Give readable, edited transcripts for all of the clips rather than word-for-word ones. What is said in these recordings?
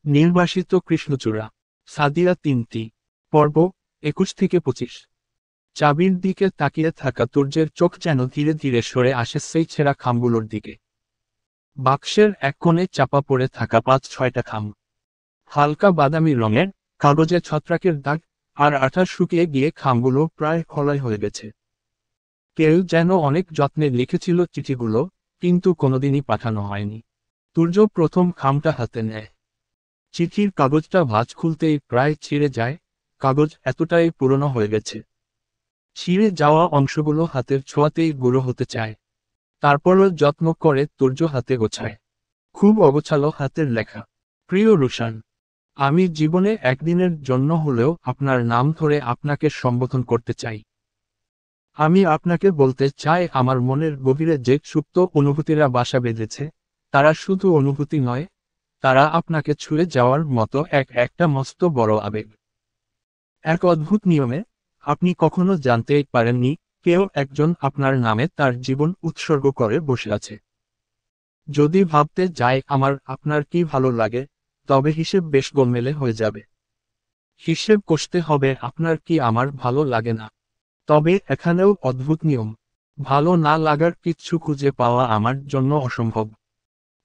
নির্বাসিত কৃষ্ণচূড়া। সাদিয়া 3টি। পর্ব 21 থেকে 25। চাবির দিকে তাকিয়ে থাকা তুর্যের চোখ যেন ধীরে ধীরে সরে আসে সেই ছেঁড়া খামগুলোর দিকে। বাক্সের এক কোণে চাপা পড়ে থাকা 5-6টা খাম। হালকা বাদামি রঙের, কাগজে ছত্রাকের দাগ, আর আঠা শুকিয়ে গিয়ে খামগুলো প্রায় খোলাই হয়ে গেছে। কেউ যেন অনেক যত্নে লিখেছিল চিঠিগুলো, কিন্তু কোনোদিনই পাঠানো হয়নি। তুর্য প্রথম খামটা হাতে নেয়। চিঠির কাগজটা ভাঁজ খুলতেই প্রায় ছিঁড়ে যায়, কাগজ এতটাই পুরনো হয়ে গেছে। ছিঁড়ে যাওয়া অংশগুলো হাতের ছোঁয়াতেই গুঁড়ো হতে চায়। তারপরও যত্ন করে তুর্য হাতে গোছায়। খুব অগোছালো হাতের লেখা। প্রিয় রুশান, আমি জীবনে একদিনের জন্য হলেও আপনার নাম ধরে আপনাকে সম্বোধন করতে চাই। আমি আপনাকে বলতে চাই আমার মনের গভীরে যে সুপ্ত অনুভূতিরা বাসা বেঁধেছে, তারা শুধু অনুভূতি নয়, তারা আপনাকে ছুঁয়ে যাওয়ার মতো একটা মস্ত বড় আবেগ। এক অদ্ভুত নিয়মে, আপনি কখনো জানতেই পারেননি, কেউ একজন আপনার নামে তার জীবন উৎসর্গ করে বসে আছে। যদি ভাবতে যাই আপনার কি ভালো লাগে, তবে হিসেব বেশ গোলমেলে হয়ে যাবে। হিসেব কষতে হবে আপনার কি আমার ভালো লাগে না। তবে এখানেও অদ্ভুত নিয়ম। ভালো না লাগার কিচ্ছু খুঁজে পাওয়া আমার জন্য অসম্ভব।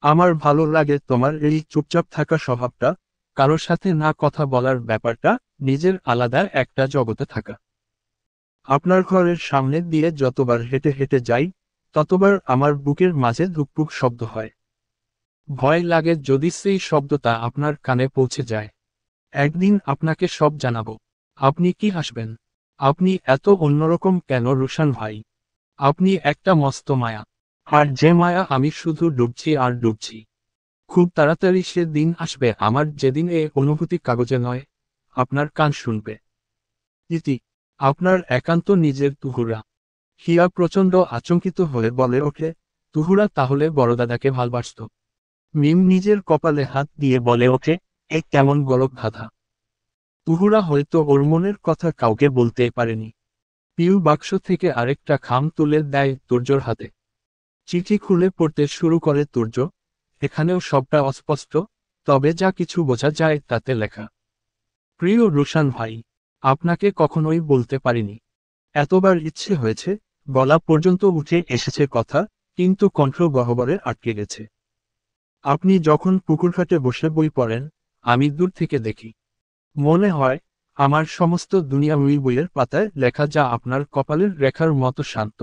আমার ভালো লাগে তোমার এই চুপচাপ থাকা স্বভাবটা, কারোর সাথে না কথা বলার ব্যাপারটা, নিজের আলাদা একটা জগতে থাকা। আপনার ঘরের সামনে দিয়ে যতবার হেঁটে হেঁটে যাই, ততবার আমার বুকের মাঝে ধুকপুক শব্দ হয়। ভয় লাগে যদি সেই শব্দটা আপনার কানে পৌঁছে যায়। একদিন আপনাকে সব জানাবো। আপনি কি হাসবেন? আপনি এত অন্যরকম কেন রুশান ভাই? আপনি একটা মস্ত মায়া। আর যে মায়া আমি শুধু ডুবছি আর ডুবছি। খুব তাড়াতাড়ি সে দিন আসবে আমার যেদিন এ অনুভূতি কাগজে নয়, আপনার কান শুনবে। ইতি। আপনার একান্ত নিজের তুহুরা। হিয়া প্রচণ্ড আচমকিত হয়ে বলে ওঠে, তুহুরা তাহলে বড়দাদাকে ভালবাসত? মিম নিজের কপালে হাত দিয়ে বলে ওঠে, এ কেমন গলক ধাঁধা। তুহুরা হয়তো ওর মনের কথা কাউকে বলতে পারেনি। পিউ বাক্স থেকে আরেকটা খাম তুলে দেয় তুর্যর হাতে। চিঠি খুলে পড়তে শুরু করে তুর্য। এখানেও সবটা অস্পষ্ট, তবে যা কিছু বোঝা যায় তাতে লেখা। প্রিয় রুশান ভাই, আপনাকে কখনোই বলতে পারিনি। এতবার ইচ্ছে হয়েছে, গলা পর্যন্ত উঠে এসেছে কথা, কিন্তু কণ্ঠ গহ্বরে আটকে গেছে। আপনি যখন পুকুরঘাটে বসে বই পড়েন, আমি দূর থেকে দেখি। মনে হয়, আমার সমস্ত দুনিয়া ওই বইয়ের পাতায় লেখা যা আপনার কপালের রেখার মতো শান্ত।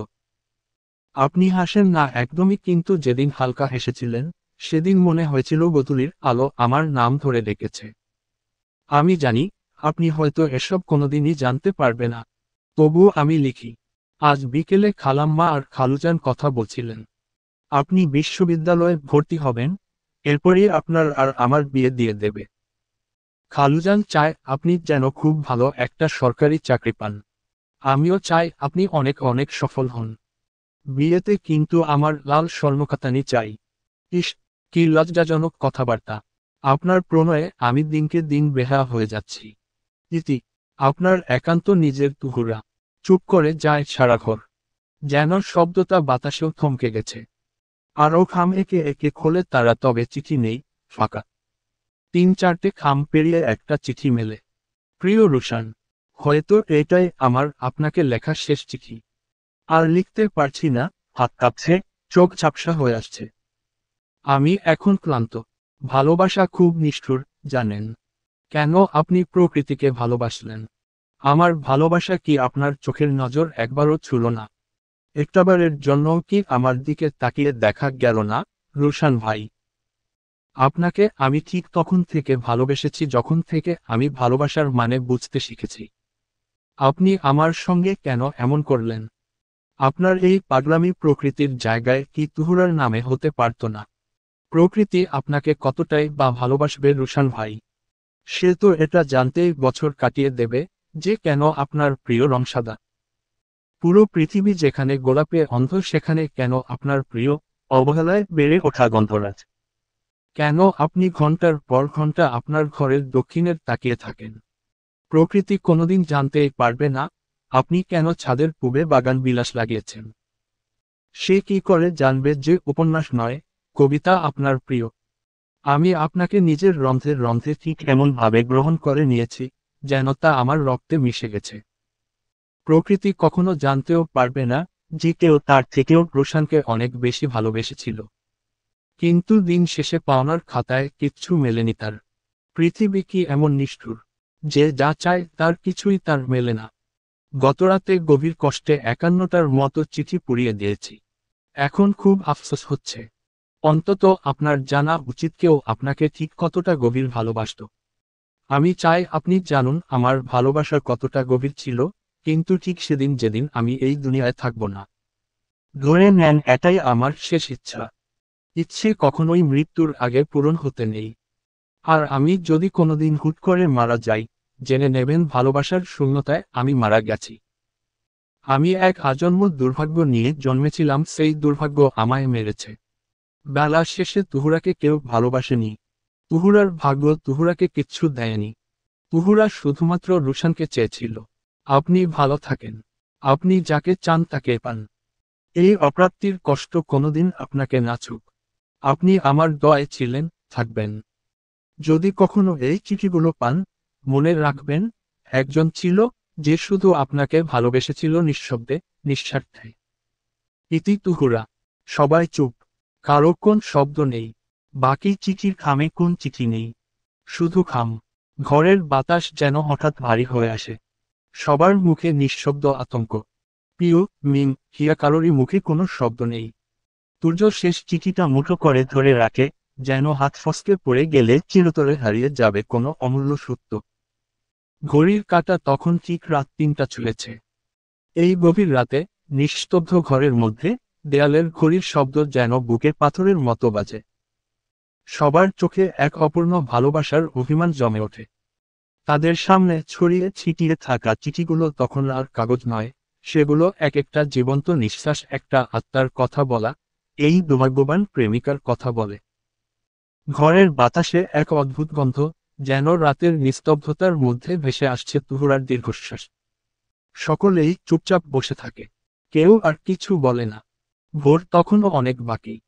আপনি হাসেন না একদমই, কিন্তু যেদিন হালকা হেসেছিলেন, সেদিন মনে হয়েছিল গোধূলির আলো আমার নাম ধরে ডেকেছে। আমি জানি, আপনি হয়তো এসব কোনোদিনই জানতে পারবে না। তবুও আমি লিখি। আজ বিকেলে খালাম্মা আর খালুজান কথা বলছিলেন। আপনি বিশ্ববিদ্যালয়ে ভর্তি হবেন, এরপরই আপনার আর আমার বিয়ে দিয়ে দেবে। খালুজান চায় আপনি যেন খুব ভালো একটা সরকারি চাকরি পান। আমিও চাই আপনি অনেক অনেক সফল হন। বিয়েতে কিন্তু আমার লাল স্বর্ণকাতানি চাই। ইস, কি লজ্জাজনক কথাবার্তা। আপনার প্রণয়ে আমি দিনকে দিন বেহায়া হয়ে যাচ্ছি। ইতি। আপনার একান্ত নিজের তুহুরা। চুপ করে যায় সারা ঘর। যেন শব্দটা বাতাসেও থমকে গেছে। আরও খাম একে একে খোলে তারা, তবে চিঠি নেই, ফাঁকা। 3-4টে খাম পেরিয়ে একটা চিঠি মেলে। প্রিয় রুশান, হয়তো এটাই আমার আপনাকে লেখা শেষ চিঠি। আর লিখতে পারছি না, হাত কাঁপছে, চোখ ঝাপসা হয়ে আসছে। আমি এখন ক্লান্ত। ভালোবাসা খুব নিষ্ঠুর, জানেন। কেন আপনি প্রকৃতিকে ভালোবাসলেন? আমার ভালোবাসা কি আপনার চোখের নজর একবারও ছুঁল না? একটাবারের জন্য কি আমার দিকে তাকিয়ে দেখা গেল না, রুশান ভাই? আপনাকে আমি ঠিক তখন থেকে ভালোবেসেছি যখন থেকে আমি ভালোবাসার মানে বুঝতে শিখেছি। আপনি আমার সঙ্গে কেন এমন করলেন? আপনার এই পাগলামি প্রকৃতির জায়গায় কি তুহুরার নামে হতে পারত না? প্রকৃতি আপনাকে কতটাই বা ভালোবাসবে রুশান ভাই? সে তো এটা জানতেই বছর কাটিয়ে দেবে, যে কেন আপনার প্রিয় রং সাদা। পুরো পৃথিবী যেখানে গোলাপে অন্ধ সেখানে কেন আপনার প্রিয় অবহেলায় বেড়ে ওঠা গন্ধরাজ? কেন আপনি ঘন্টার পর ঘন্টা আপনার ঘরের দক্ষিণের তাকিয়ে থাকেন? প্রকৃতি কোনোদিন জানতেই পারবে না, আপনি কেন ছাদের পূবে বাগান বিলাস লাগিয়েছেন। সে কি করে জানবে যে উপন্যাস নয়, কবিতা আপনার প্রিয়? আমি আপনাকে নিজের রন্ধ্রে রন্ধ্রে ঠিক এমনভাবে গ্রহণ করে নিয়েছি যেন তা আমার রক্তে মিশে গেছে। প্রকৃতি কখনো জানতেও পারবে না যে কেউ তার থেকেও রোশানকে অনেক বেশি ভালোবেসেছিল। কিন্তু দিন শেষে পাওনার খাতায় কিচ্ছু মেলেনি তার। পৃথিবী কি এমন নিষ্ঠুর যে যা চায় তার কিছুই তার মেলে না। গতরাতে গভীর কষ্টে ৫১টার মতো চিঠি পুড়িয়ে দিয়েছি। এখন খুব আফসোস হচ্ছে। অন্তত আপনার জানা উচিত কেউ আপনাকে ঠিক কতটা গভীর ভালোবাসত। আমি চাই আপনি জানুন আমার ভালোবাসা কতটা গভীর ছিল, কিন্তু ঠিক সেদিন যেদিন আমি এই দুনিয়ায় থাকব না। ধরে নেন এটাই আমার শেষ ইচ্ছা। ইচ্ছে কখনোই মৃত্যুর আগে পূরণ হতে নেই। আর আমি যদি কোনোদিন হুট করে মারা যাই, জেনে নেবেন ভালোবাসার শূন্যতায় আমি মারা গেছি। আমি এক আজন্ম দুর্ভাগ্য নিয়ে জন্মেছিলাম, সেই দুর্ভাগ্য আমায় মেরেছে। বেলা শেষে তুহুরাকে কেউ ভালোবাসেনি। তুহুরার ভাগ্য তুহুরাকে কিচ্ছু দেয়নি। তুহুরা শুধুমাত্র রুশানকে চেয়েছিল। আপনি ভালো থাকেন। আপনি যাকে চান তাকে পান। এই অপ্রাপ্তির কষ্ট কোনোদিন আপনাকে নাচুক। আপনি আমার দয়ায় ছিলেন, থাকবেন। যদি কখনো এই চিঠিগুলো পান, মনে রাখবেন, একজন ছিল যে শুধু আপনাকে ভালোবেসেছিল নিঃশব্দে, নিঃস্বার্থে। ইতি তুহুরা। সবাই চুপ। কারো কোন শব্দ নেই। বাকি চিঠির খামে কোন চিঠি নেই। শুধু খাম। ঘরের বাতাস যেন হঠাৎ ভারী হয়ে আসে। সবার মুখে নিঃশব্দ আতঙ্ক। পিউ, মিম, হিয়া, কারোরই মুখে কোনো শব্দ নেই। সূর্য শেষ চিঠিটা মুঠো করে ধরে রাখে, যেন হাত ফসকে পড়ে গেলে চিরতরে হারিয়ে যাবে কোনো অমূল্য সত্য। ঘড়ির কাঁটা তখন ঠিক রাত ৩টা ছুঁয়েছে। এই গভীর রাতে, নিস্তব্ধ ঘরের মধ্যে, দেয়ালের ঘড়ির শব্দ যেন বুকে পাথরের মতো বাজে। সবার চোখে এক অপূর্ণ ভালোবাসার অভিমান জমে ওঠে। তাদের সামনে ছড়িয়ে ছিটিয়ে থাকা চিঠিগুলো তখন আর কাগজ নয়, সেগুলো এক একটা জীবন্ত নিঃশ্বাস, একটা আত্মার কথা বলা, এই দুর্ভাগ্যবান প্রেমিকার কথা বলে। ঘরের বাতাসে এক অদ্ভুত গন্ধ, যেন রাতের নিস্তব্ধতার মধ্যে ভেসে আসছে তুহুরার দীর্ঘশ্বাস। সকলেই চুপচাপ বসে থাকে। কেউ আর কিছু বলে না। ভোর তখনও অনেক বাকি।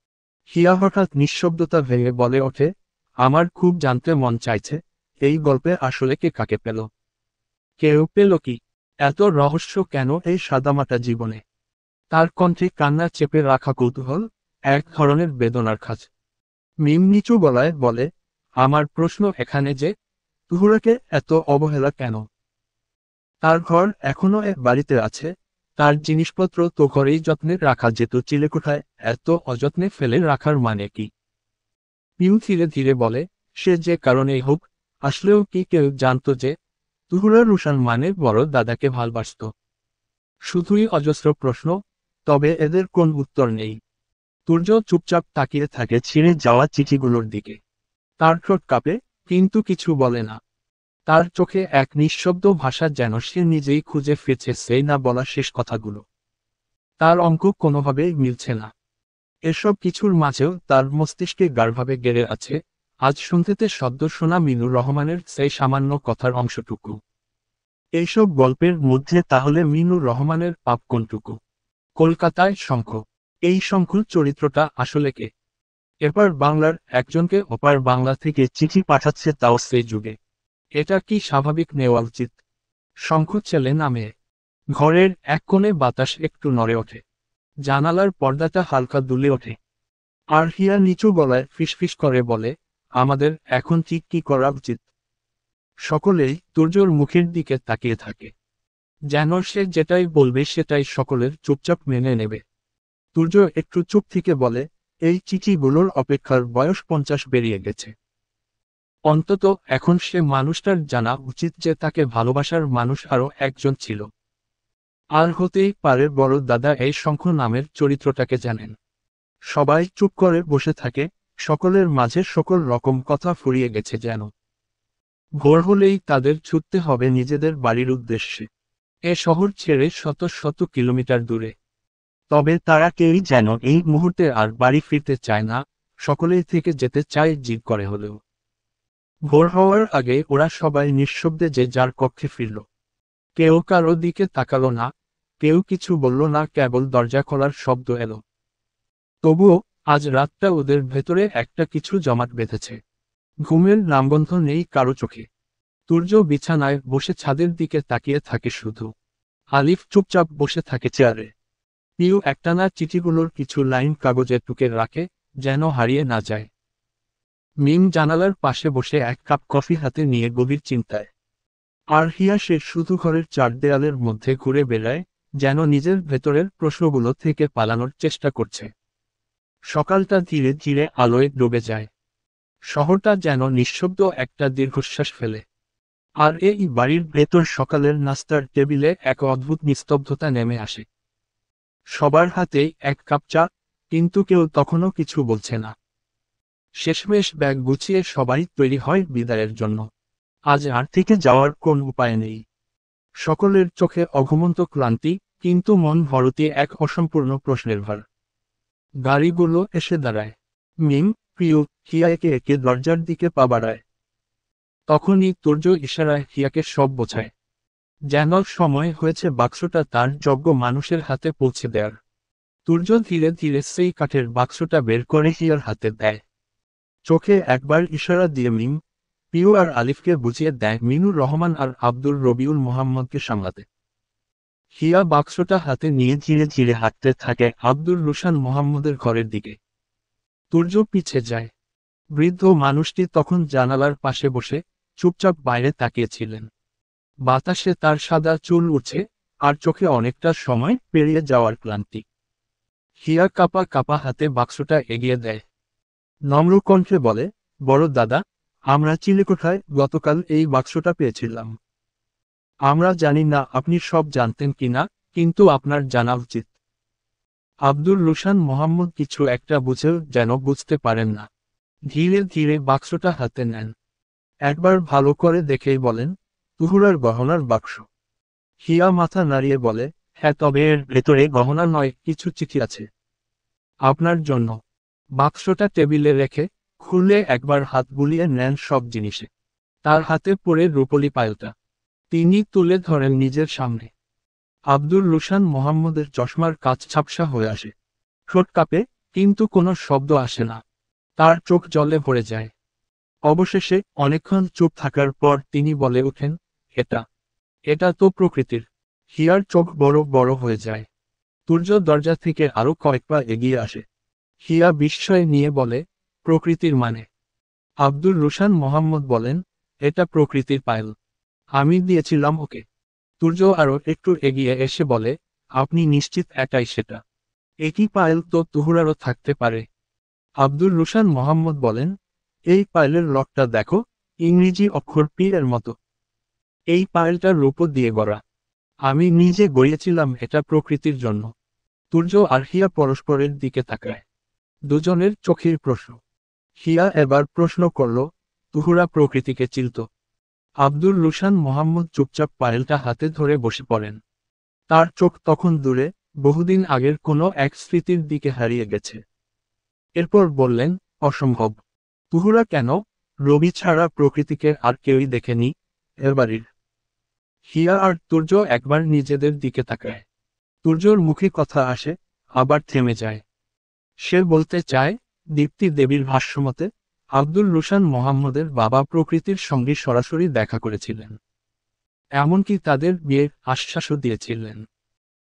হিয়া হঠাৎ নিঃশব্দতা ভেঙে বলে ওঠে, আমার খুব জানতে মন চাইছে, এই গল্পে আসলে কে কাকে পেল? কেউ পেল কি? এত রহস্য কেন এই সাদামাটা জীবনে? তার কণ্ঠে কান্না চেপে রাখা কৌতূহল, এক ধরনের বেদনার খাঁজ। মিম নিচু গলায় বলে, আমার প্রশ্ন এখানে যে, তুহুরাকে এত অবহেলা কেন? তার ঘর এখনো এক বাড়িতে আছে, তার জিনিসপত্র তো ঘরেই যত্নে রাখা যেত, চিলেকোঠায় এত অযত্নে ফেলে রাখার মানে কি? পিউ ধীরে ধীরে বলে, সে যে কারণেই হোক, আসলেও কি কেউ জানতো যে তুহুরা রুশান মানে বড় দাদাকে ভালবাসত? শুধুই অজস্র প্রশ্ন, তবে এদের কোন উত্তর নেই। সূর্য চুপচাপ তাকিয়ে থাকে ছিঁড়ে যাওয়া চিঠিগুলোর দিকে। তার ঠোঁট কাঁপে, কিন্তু কিছু বলে না। তার চোখে এক নিঃশব্দ ভাষা, যেন সে নিজেই খুঁজে ফিরছে সেই না বলা শেষ কথাগুলো। তার অঙ্ক কোনোভাবেই মিলছে না। এসব কিছুর মাঝেও তার মস্তিষ্কে গাঢ়ভাবে গেড়ে আছে আজ সন্ধ্যেতে সদ্য শোনা মিনুর রহমানের সেই সামান্য কথার অংশটুকু। এইসব গল্পের মধ্যে তাহলে মিনুর রহমানের পাপ কোনটুকু? কলকাতায় শঙ্খ। এই শঙ্খুর চরিত্রটা আসলে কে? এবার বাংলার একজনকে ওপার বাংলা থেকে চিঠি পাঠাচ্ছে, তাও সেই যুগে। এটা কি স্বাভাবিক নেওয়া উচিত? শঙ্খ ছেলে না মেয়ে? ঘরের এক কোণে বাতাস একটু নড়ে ওঠে। জানালার পর্দাটা হালকা দুলে ওঠে। আর হিয়া নিচু গলায় ফিসফিস করে বলে, আমাদের এখন ঠিক কি করা উচিত? সকলেই তুর্যর মুখের দিকে তাকিয়ে থাকে। যেন সে যেটাই বলবে সেটাই সকলের চুপচাপ মেনে নেবে। তুর্য একটু চুপ থেকে বলে, এই চিঠিগুলোর অপেক্ষার বয়স 50 বেরিয়ে গেছে। অন্তত এখন সে মানুষটার জানা উচিত যে তাকে ভালোবাসার মানুষ আরও একজন ছিল। আর হতেই পারে বড় দাদা এই শঙ্খ নামের চরিত্রটাকে জানেন। সবাই চুপ করে বসে থাকে, সকলের মাঝে সকল রকম কথা ফুরিয়ে গেছে যেন। ভোর হলেই তাদের ছুটতে হবে নিজেদের বাড়ির উদ্দেশ্যে। এ শহর ছেড়ে শত শত কিলোমিটার দূরে। তবে তারা কেউই যেন এই মুহূর্তে আর বাড়ি ফিরতে চায় না, সকলেই থেকে যেতে চায় জিদ করে হলেও। ভোর হওয়ার আগে ওরা সবাই নিঃশব্দে যে যার কক্ষে ফিরল। কেউ কারো দিকে তাকালো না, কেউ কিছু বলল না, কেবল দরজা খোলার শব্দ এলো। তবুও আজ রাতটা ওদের ভেতরে একটা কিছু জমাট বেঁধেছে। ঘুমের নামগন্ধ নেই কারো চোখে। তুর্য বিছানায় বসে ছাদের দিকে তাকিয়ে থাকে শুধু। আলিফ চুপচাপ বসে থাকে চেয়ারে। পিউ একটানা চিঠিগুলোর কিছু লাইন কাগজে টুকে রাখে, যেন হারিয়ে না যায়। মিম জানালার পাশে বসে এক কাপ কফি হাতে নিয়ে গভীর চিন্তায়। আর হিয়া সে শুধু ঘরের চার দেয়ালের মধ্যে ঘুরে বেড়ায়, যেন নিজের ভেতরের প্রশ্নগুলো থেকে পালানোর চেষ্টা করছে। সকালটা ধীরে ধীরে আলোয় ডুবে যায়। শহরটা যেন নিঃশব্দ একটা দীর্ঘশ্বাস ফেলে। আর এই বাড়ির ভেতর সকালের নাস্তার টেবিলে এক অদ্ভুত নিস্তব্ধতা নেমে আসে। সবার হাতেই এক কাপ চা, কিন্তু কেউ তখনও কিছু বলছে না। শেষমেশ ব্যাগ গুছিয়ে সবাই তৈরি হয় বিদায়ের জন্য। আজ আর থেকে যাওয়ার কোন উপায় নেই। সকলের চোখে অঘুমন্ত ক্লান্তি, কিন্তু মন ভরতি এক অসম্পূর্ণ প্রশ্নের ভার। গাড়িগুলো এসে দাঁড়ায়। মিম, প্রিয়, হিয়া একে একে দরজার দিকে পা বাড়ায়। তখনই তুর্য ইশারায় হিয়াকে সব বোঝায়। যেন সময় হয়েছে বাক্সটা তার যোগ্য মানুষের হাতে পৌঁছে দেয়ার। তুর্য ধীরে ধীরে সেই কাঠের বাক্সটা বের করে হিয়ার হাতে দেয়। চোখে একবার ইশারা দিয়ে মিম, পিউ আর আলিফকে বুঝিয়ে দেয় মিনুর রহমান আর আব্দুর রবিউল মোহাম্মদকে সামলাতে। হিয়া বাক্সটা হাতে নিয়ে ধীরে ধীরে হাঁটতে থাকে আব্দুর রুশান মোহাম্মদের ঘরের দিকে। তুর্য পিছে যায়। বৃদ্ধ মানুষটি তখন জানালার পাশে বসে চুপচাপ বাইরে তাকিয়েছিলেন। বাতাসে তার সাদা চুল উঠছে, আর চোখে অনেকটা সময় পেরিয়ে যাওয়ার ক্লান্তি। হিয়া কাপা কাপা হাতে বাক্সটা এগিয়ে দেয়। নম্র কণ্ঠে বলে, বড় দাদা, আমরা চিলেকোঠায় গতকাল এই বাক্সটা পেয়েছিলাম। আমরা জানি না আপনি সব জানতেন কিনা, কিন্তু আপনার জানা উচিত। আব্দুর রুশান মোহাম্মদ কিছু একটা বুঝেও যেন বুঝতে পারেন না। ধীরে ধীরে বাক্সটা হাতে নেন। একবার ভালো করে দেখেই বলেন, তুহুরার গহনার বাক্স। হিয়া মাথা নাড়িয়ে বলে, হ্যাঁ, তবে এর ভেতরে গহনা নয়, কিছু চিঠি আছে আপনার জন্য। বাক্সটা টেবিলে রেখে খুলে একবার হাত বুলিয়ে নেন সব জিনিসে। তার হাতে পড়ে রূপলি পায়লটা তিনি তুলে ধরেন নিজের সামনে। আব্দুর রুশান মোহাম্মদের চশমার কাচ ঝাপসা হয়ে আসে। ঠোঁট কাঁপে, কিন্তু কোনো শব্দ আসে না। তার চোখ জলে ভরে যায়। অবশেষে অনেকক্ষণ চুপ থাকার পর তিনি বলে ওঠেন, এটা এটা তো প্রকৃতির। হিয়ার চোখ বড় বড় হয়ে যায়। তুর্য দরজা থেকে আরো কয়েক পা এগিয়ে আসে। হিয়া বিস্ময় নিয়ে বলে, প্রকৃতির মানে? আব্দুর রুশান মোহাম্মদ বলেন, এটা প্রকৃতির পায়েল। আমি দিয়েছিলাম ওকে। তুর্য আরো একটু এগিয়ে এসে বলে, আপনি নিশ্চিত এটাই সেটা? একই পায়েল তো তুহুরারও থাকতে পারে। আব্দুর রুশান মোহাম্মদ বলেন, এই পায়েলের লকটা দেখো, ইংরেজি অক্ষর পি এর মতো। এই পায়েলটার রূপো দিয়ে গড়া। আমি নিজে গড়িয়েছিলাম এটা প্রকৃতির জন্য। তুর্য আর হিয়া পরস্পরের দিকে তাকায়। দুজনের চোখের প্রশ্ন। হিয়া এবার প্রশ্ন করল, তুহুরা প্রকৃতিকে চিনত? আব্দুর রুশান মোহাম্মদ চুপচাপ পায়েলটা হাতে ধরে বসে পড়েন। তার চোখ তখন দূরে, বহুদিন আগের কোনো এক স্মৃতির দিকে হারিয়ে গেছে। এরপর বললেন, অসম্ভব। তুহুরা কেন? রবি ছাড়া প্রকৃতিকে আর কেউই দেখেনি এ বাড়ির। হিয়া আর তুর্য একবার নিজেদের দিকে তাকায়। তুর্যর মুখে কথা আসে, আবার থেমে যায়। সে বলতে চায়, দীপ্তি দেবীর ভাষ্যমতে আব্দুর রুশান মোহাম্মদের বাবা প্রকৃতির সঙ্গে সরাসরি দেখা করেছিলেন। এমনকি তাদের বিয়ের আশ্বাসও দিয়েছিলেন।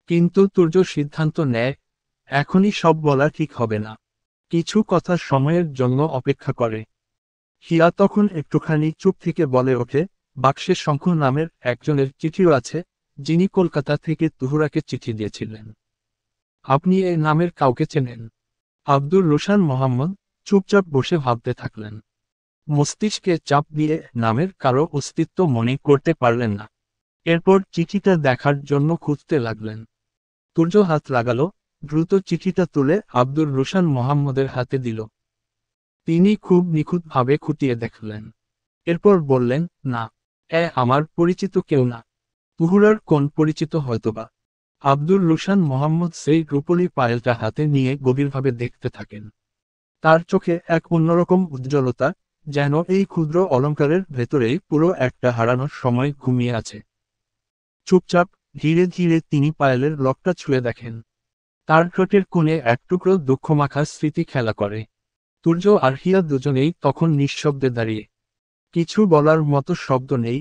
কিন্তু তুর্য সিদ্ধান্ত নেয়, এখনই সব বলা ঠিক হবে না। কিছু কথা সময়ের জন্য অপেক্ষা করে। হিয়া তখন একটুখানি চুপ থেকে বলে ওঠে, বাক্সে শঙ্খ নামের একজনের চিঠিও আছে, যিনি কলকাতা থেকে তুহুরাকে চিঠি দিয়েছিলেন। আপনি এই নামের কাউকে চেনেন? আব্দুর রুশান মোহাম্মদ চুপচাপ বসে ভাবতে থাকলেন। মস্তিষ্কে চাপ দিয়ে নামের কারো অস্তিত্ব মনে করতে পারলেন না। এরপর চিঠিটা দেখার জন্য খুঁজতে লাগলেন। তুর্য হাত লাগালো, দ্রুত চিঠিটা তুলে আব্দুর রুশান মোহাম্মদের হাতে দিল। তিনি খুব নিখুঁতভাবে খুঁটিয়ে দেখলেন। এরপর বললেন, না, আমার পরিচিত কেউ না। তুহুরার কোন পরিচিত হয়তোবা। আব্দুর রুশান মোহাম্মদ সেই রূপলি পায়েলটা হাতে নিয়ে গভীরভাবে দেখতে থাকেন। তার চোখে এক অন্যরকম উজ্জ্বলতা, যেন এই ক্ষুদ্র অলংকারের ভেতরেই পুরো একটা হারানোর সময় ঘুমিয়ে আছে। চুপচাপ ধীরে ধীরে তিনি পায়েলের লকটা ছুঁয়ে দেখেন। তার ঠোঁটের কোণে এক টুকরো দুঃখমাখা স্মৃতি খেলা করে। তুর্য আর হিয়া দুজনেই তখন নিঃশব্দে দাঁড়িয়ে। কিছু বলার মতো শব্দ নেই,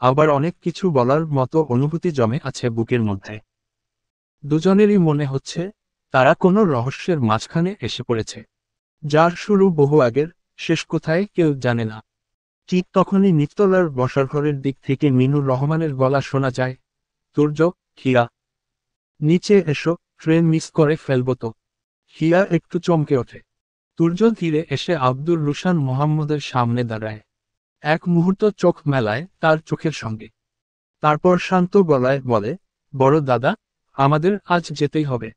আবার অনেক কিছু বলার মতো অনুভূতি জমে আছে বুকের মধ্যে। দুজনেরই মনে হচ্ছে তারা কোনো রহস্যের মাঝখানে এসে পড়েছে, যার শুরু বহু আগের, শেষ কোথায় কেউ জানে না। ঠিক তখনই নিচতলার বসার ঘরের দিক থেকে মিনুর রহমানের গলা শোনা যায়, তুর্য, হিয়া, নিচে এসো, ট্রেন মিস করে ফেলবো তো। হিয়া একটু চমকে ওঠে। তুর্য ধীরে এসে আব্দুর রুশান মোহাম্মদের সামনে দাঁড়ায়। এক মুহূর্ত চোখ মেলায় তার চোখের সঙ্গে। তারপর শান্ত গলায় বলে, বড় দাদা, আমাদের আজ যেতেই হবে।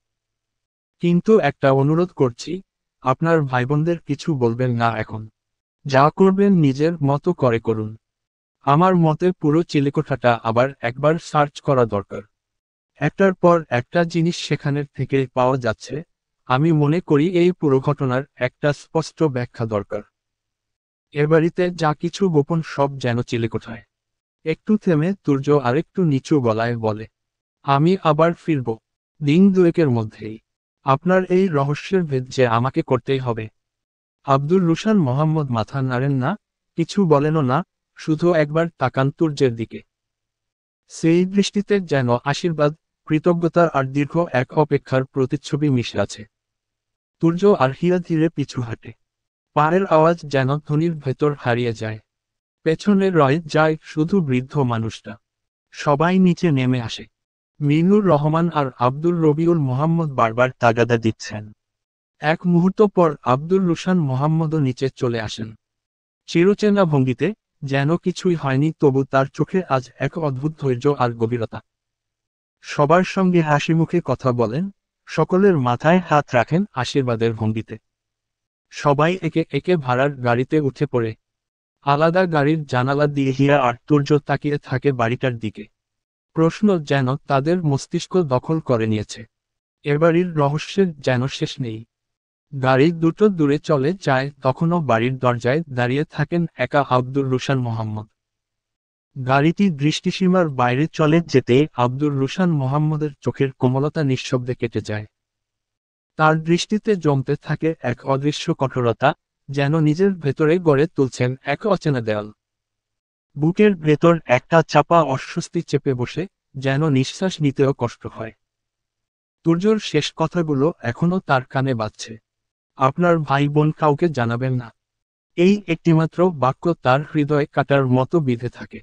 কিন্তু একটা অনুরোধ করছি, আপনার ভাইবোনদের কিছু বলবেন না এখন। যা করবেন নিজের মতো করে করুন। আমার মতে পুরো চিলেকোঠাটা আবার একবার সার্চ করা দরকার। একটার পর একটা জিনিস সেখানের থেকে পাওয়া যাচ্ছে। আমি মনে করি এই পুরো ঘটনার একটা স্পষ্ট ব্যাখ্যা দরকার। এ বাড়িতে যা কিছু গোপন সব যেন চিলেকোঠায়। একটু থেমে তুর্য আরেকটু নিচু গলায় বলে, আমি আবার ফিরব, দিন দুয়েকের মধ্যেই। আপনার এই রহস্যের ভেদ যে আমাকে করতেই হবে। আব্দুর রুশান মোহাম্মদ মাথা নাড়েন না, কিছু বলেনও না, শুধু একবার তাকান তুর্যের দিকে। সেই দৃষ্টিতে যেন আশীর্বাদ, কৃতজ্ঞতার আর দীর্ঘ এক অপেক্ষার প্রতিচ্ছবি মিশে আছে। তুর্য আর হিয়া ধীরে পিছু হাঁটে। পায়ের আওয়াজ যেন ধ্বনির ভেতর হারিয়ে যায়। পেছনে রয়ে যায় শুধু বৃদ্ধ মানুষটা। সবাই নিচে নেমে আসে। মিনুর রহমান আর আব্দুর রবিউল মোহাম্মদ বারবার তাগাদা দিচ্ছেন। এক মুহূর্ত পর আব্দুর রুশান মোহাম্মদও নিচে চলে আসেন। চিরচেনা ভঙ্গিতে, যেন কিছুই হয়নি, তবু তার চোখে আজ এক অদ্ভুত ধৈর্য আর গভীরতা। সবার সঙ্গে হাসি মুখে কথা বলেন, সকলের মাথায় হাত রাখেন আশীর্বাদের ভঙ্গিতে। সবাই একে একে ভাড়ার গাড়িতে উঠে পড়ে। আলাদা গাড়ির জানালা দিয়ে হিয়া আর তুর্য তাকিয়ে থাকে বাড়িটার দিকে। প্রশ্ন যেন তাদের মস্তিষ্ক দখল করে নিয়েছে। এবাড়ির রহস্যের যেন শেষ নেই। গাড়ি দুটো দূরে চলে যায়, তখনও বাড়ির দরজায় দাঁড়িয়ে থাকেন একা আব্দুর রুশান মোহাম্মদ। গাড়িটি দৃষ্টিসীমার বাইরে চলে যেতে আব্দুর রুশান মোহাম্মদের চোখের কোমলতা নিঃশব্দে কেটে যায়। তার দৃষ্টিতে জমতে থাকে এক অদৃশ্য কঠোরতা, যেন নিজের ভেতরে গড়ে তুলছেন এক অচেনা দেয়াল। বুকের ভেতর একটা চাপা অস্বস্তি চেপে বসে, যেন নিঃশ্বাস নিতেও কষ্ট হয়। তুর্যর শেষ কথাগুলো এখনো তার কানে বাজছে। আপনার ভাই বোন কাউকে জানাবেন না। এই একটিমাত্র বাক্য তার হৃদয়ে কাটার মতো বিঁধে থাকে।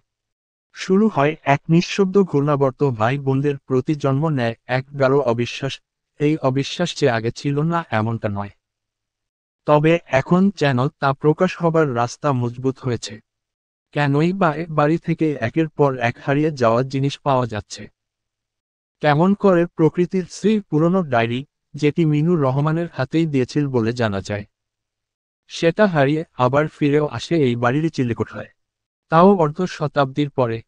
শুরু হয় এক নিঃশব্দ ঘূর্ণাবর্ত, ভাই বোনদের প্রতি জন্ম নেয় এক গাঢ় অবিশ্বাস। এই অবিশ্বাস যে আগে ছিল না এমনটা নয়, তবে এখন যেন তা প্রকাশ হবার রাস্তা মজবুত হয়েছে। কেনই বা বাড়ি থেকে একের পর এক হারিয়ে যাওয়া জিনিস পাওয়া যাচ্ছে? কেমন করে প্রকৃতির সেই পুরনো ডায়েরি, যেটি মিনুর রহমানের হাতেই দিয়েছিল বলে জানা যায়, সেটা হারিয়ে আবার ফিরেও আসে এই বাড়িরই চিলেকোঠায়, তাও অর্ধ শতাব্দীর পরে।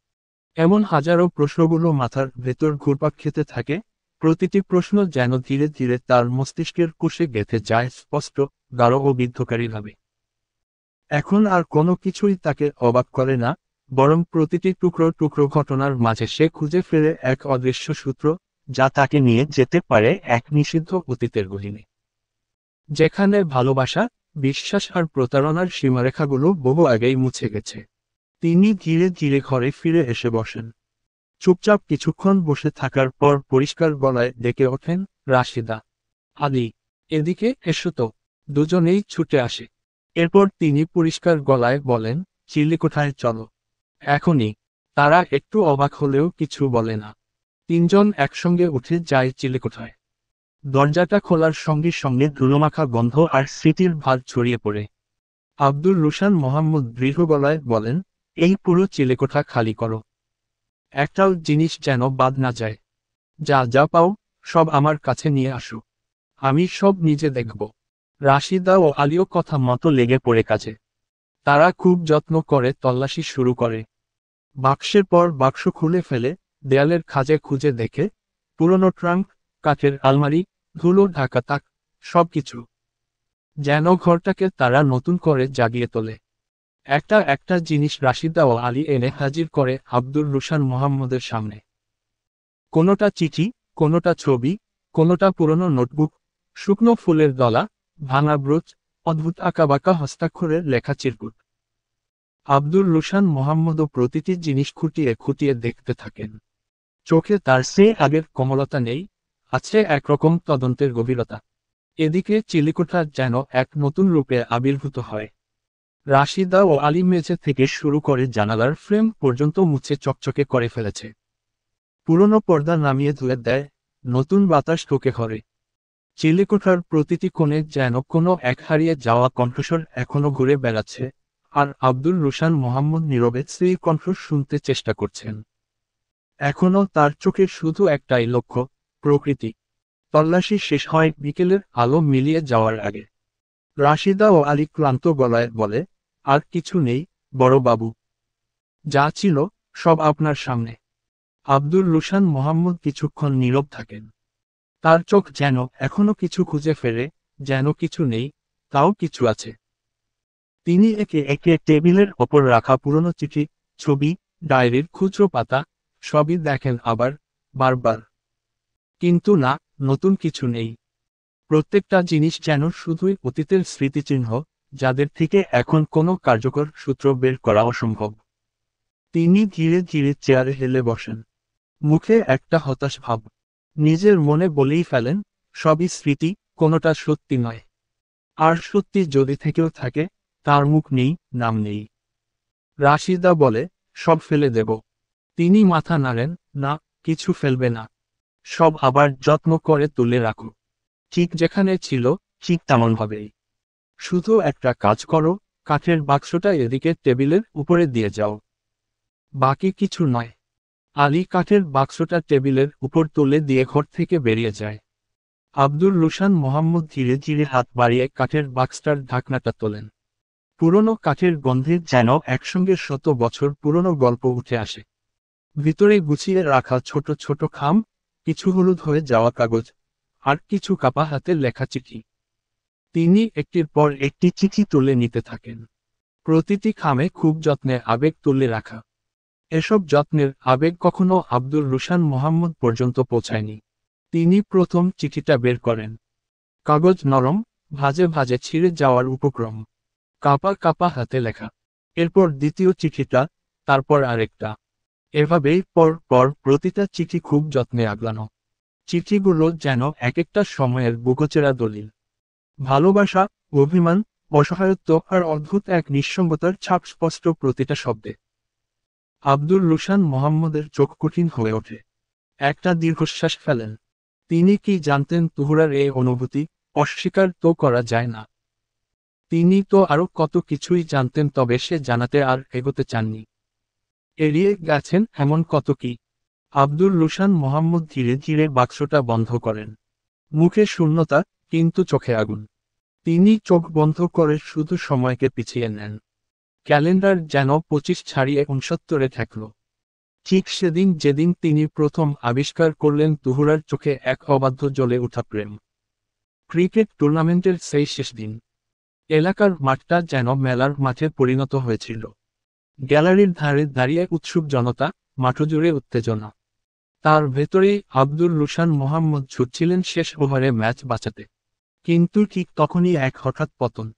এমন হাজারো প্রশ্নগুলো মাথার ভেতর ঘুরপাক খেতে থাকে, প্রতিটি প্রশ্ন যেন ধীরে ধীরে তার মস্তিষ্কের কোষে গেঁথে যায় স্পষ্ট, গাঢ় ও বিদ্ধকারীভাবে। এখন আর কোনো কিছুই তাকে অবাক করে না, বরং প্রতিটি টুকরো টুকরো ঘটনার মাঝে সে খুঁজে ফেলে এক অদৃশ্য সূত্র, যা তাকে নিয়ে যেতে পারে এক নিষিদ্ধ অতীতের গহীনে, যেখানে ভালোবাসা, বিশ্বাস আর প্রতারণার সীমারেখাগুলো বহু আগেই মুছে গেছে। তিনি ধীরে ধীরে ঘরে ফিরে এসে বসেন। চুপচাপ কিছুক্ষণ বসে থাকার পর পরিষ্কার গলায় ডেকে ওঠেন, রাশিদা, আলী, এদিকে এসো তো। দুজনেই ছুটে আসে। এরপর তিনি পরিষ্কার গলায় বলেন, চিলেকোঠায় চলো, এখনই। তারা একটু অবাক হলেও কিছু বলে না। তিনজন একসঙ্গে উঠে যায় চিলেকোঠায়। দরজাটা খোলার সঙ্গে সঙ্গে ধুলোমাখা গন্ধ আর স্মৃতির ভার ছড়িয়ে পড়ে। আব্দুর রুশান মোহাম্মদ দৃঢ় গলায় বলেন, এই পুরো চিলেকোঠা খালি করো। একটাও জিনিস যেন বাদ না যায়। যা যা পাও, সব আমার কাছে নিয়ে আসো। আমি সব নিজে দেখব। রাশিদা ও আলীও কথা মতো লেগে পড়ে কাজে। তারা খুব যত্ন করে তল্লাশি শুরু করে। বাক্সের পর বাক্স খুলে ফেলে, দেয়ালের খাঁজে খুঁজে দেখে, পুরনো ট্রাঙ্ক, কাঠের আলমারি, ধুলো ঢাকা তাক, সবকিছু যেন ঘরটাকে তারা নতুন করে জাগিয়ে তোলে। একটা একটা জিনিস রাশিদা ও আলী এনে হাজির করে আব্দুর রুশান মোহাম্মদের সামনে। কোনোটা চিঠি, কোনোটা ছবি, কোনোটা পুরনো নোটবুক, শুকনো ফুলের দলা, ভাঙা ব্রোচ, অদ্ভুত আঁকাবাঁকা হস্তাক্ষরের লেখা চিরকুট। আব্দুর রুশান মোহাম্মদও প্রতিটি জিনিস খুঁটিয়ে খুঁটিয়ে দেখতে থাকেন। চোখে তার সে আগের কোমলতা নেই, আছে একরকম তদন্তের গভীরতা। এদিকে চিলিকোঠা যেন এক নতুন রূপে আবির্ভূত হয়। রাশিদা ও আলী মেঝে থেকে শুরু করে জানালার ফ্রেম পর্যন্ত মুছে চকচকে করে ফেলেছে। পুরনো পর্দা নামিয়ে ধুয়ে দেয়, নতুন বাতাস ঢোকে ঘরে। চিলিকোঠার প্রতিটি কোণে যেন কোনো এক হারিয়ে যাওয়া কণ্ঠস্বর এখনো ঘুরে বেড়াচ্ছে, আর আব্দুর রুশান মোহাম্মদ নীরবে সেই কণ্ঠ শুনতে চেষ্টা করছেন। এখনো তার চোখে শুধু একটাই লক্ষ্য, প্রকৃতি। তল্লাশি শেষ হয় বিকেলের আলো মিলিয়ে যাওয়ার আগে। রাশিদা ও আলী ক্লান্ত গলায় বলে, আর কিছু নেই বড়বাবু। যা ছিল সব আপনার সামনে। আব্দুর রুশান মোহাম্মদ কিছুক্ষণ নীরব থাকেন। তার চোখ যেন এখনো কিছু খুঁজে ফেরে, যেন কিছু নেই, তাও কিছু আছে। তিনি একে একে টেবিলের ওপর রাখা পুরনো চিঠি, ছবি, ডায়েরির খুচরো পাতা সবই দেখেন আবার, বারবার। কিন্তু না, নতুন কিছু নেই। প্রত্যেকটা জিনিস যেন শুধুই অতীতের স্মৃতিচিহ্ন, যাদের থেকে এখন কোনো কার্যকর সূত্র বের করা অসম্ভব। তিনি ধীরে ধীরে চেয়ারে হেলে বসেন। মুখে একটা হতাশ ভাব। নিজের মনে বলেই ফেলেন, সবই স্মৃতি, কোনোটা সত্যি নয়। আর সত্যি যদি থেকেও থাকে, তার মুখ নেই, নাম নেই। রাশিদা বলে, সব ফেলে দেব। তিনি মাথা নাড়েন, না, কিছু ফেলবে না। সব আবার যত্ন করে তুলে রাখো। ঠিক যেখানে ছিল, ঠিক তেমনভাবেই। শুধু একটা কাজ করো, কাঠের বাক্সটা এদিকে টেবিলের উপরে দিয়ে যাও। বাকি কিছু নয়। আলী কাঠের বাক্সটা টেবিলের উপর তুলে দিয়ে ঘর থেকে বেরিয়ে যায়। আব্দুর রুশান মোহাম্মদ ধীরে ধীরে হাত বাড়িয়ে কাঠের বাক্সটার ঢাকনাটা তোলেন। পুরনো কাঠের গন্ধে যেন একসঙ্গে শত বছর পুরনো গল্প উঠে আসে। ভিতরে গুছিয়ে রাখা ছোট ছোট খাম, কিছু হলুদ হয়ে যাওয়া কাগজ, আর কিছু কাপা হাতে লেখা চিঠি। তিনি একটির পর একটি চিঠি তুলে নিতে থাকেন। প্রতিটি খামে খুব যত্নে আবেগ তুলে রাখা। এসব যত্নের আবেগ কখনো আব্দুর রুশান মোহাম্মদ পর্যন্ত পৌঁছায়নি। তিনি প্রথম চিঠিটা বের করেন। কাগজ নরম, ভাজে ভাজে ছিঁড়ে যাওয়ার উপক্রম। কাপা কাপা হাতে লেখা। এরপর দ্বিতীয় চিঠিটা, তারপর আরেকটা। এভাবেই পর পর প্রতিটা চিঠি খুব যত্নে আগলানো। চিঠিগুলো যেন এক একটা সময়ের বুকচেরা দলিল। ভালোবাসা, অভিমান, অসহায়ত্ব আর অদ্ভুত এক নিঃসঙ্গতার ছাপ স্পষ্ট প্রতিটা শব্দে। আব্দুর রুশান মোহাম্মদের চোখ কঠিন হয়ে ওঠে। একটা দীর্ঘশ্বাস ফেলেন। তিনি কি জানতেন তুহুরার এই অনুভূতি, অস্বীকার তো করা যায় না। তিনি তো আরো কত কিছুই জানতেন, তবে সে জানাতে আর এগোতে চাননি। এড়িয়ে গেছেন এমন কত কি। আব্দুর রুশান মোহাম্মদ ধীরে ধীরে বাক্সটা বন্ধ করেন। মুখে শূন্যতা, কিন্তু চোখে আগুন। তিনি চোখ বন্ধ করে শুধু সময়কে পিছিয়ে নেন। ক্যালেন্ডার যেন 25 ছাড়িয়ে 69-এ ঠেকল। ঠিক সেদিন যেদিন তিনি প্রথম আবিষ্কার করলেন তুহুরার চোখে এক অবাধ্য জ্বলে ওঠা প্রেম। ক্রিকেট টুর্নামেন্টের সেই শেষ দিন। এলাকার মাঠটা যেন মেলার মাঠে পরিণত হয়েছিল। গ্যালারির ধারে দাঁড়িয়ে উৎসুক জনতা, মাঠজুড়ে উত্তেজনা। তার ভেতরেই আব্দুর রুশান মোহাম্মদ ছুটছিলেন শেষ ওভারে ম্যাচ বাঁচাতে। কিন্তু ঠিক তখনই এক হঠাৎ পতন।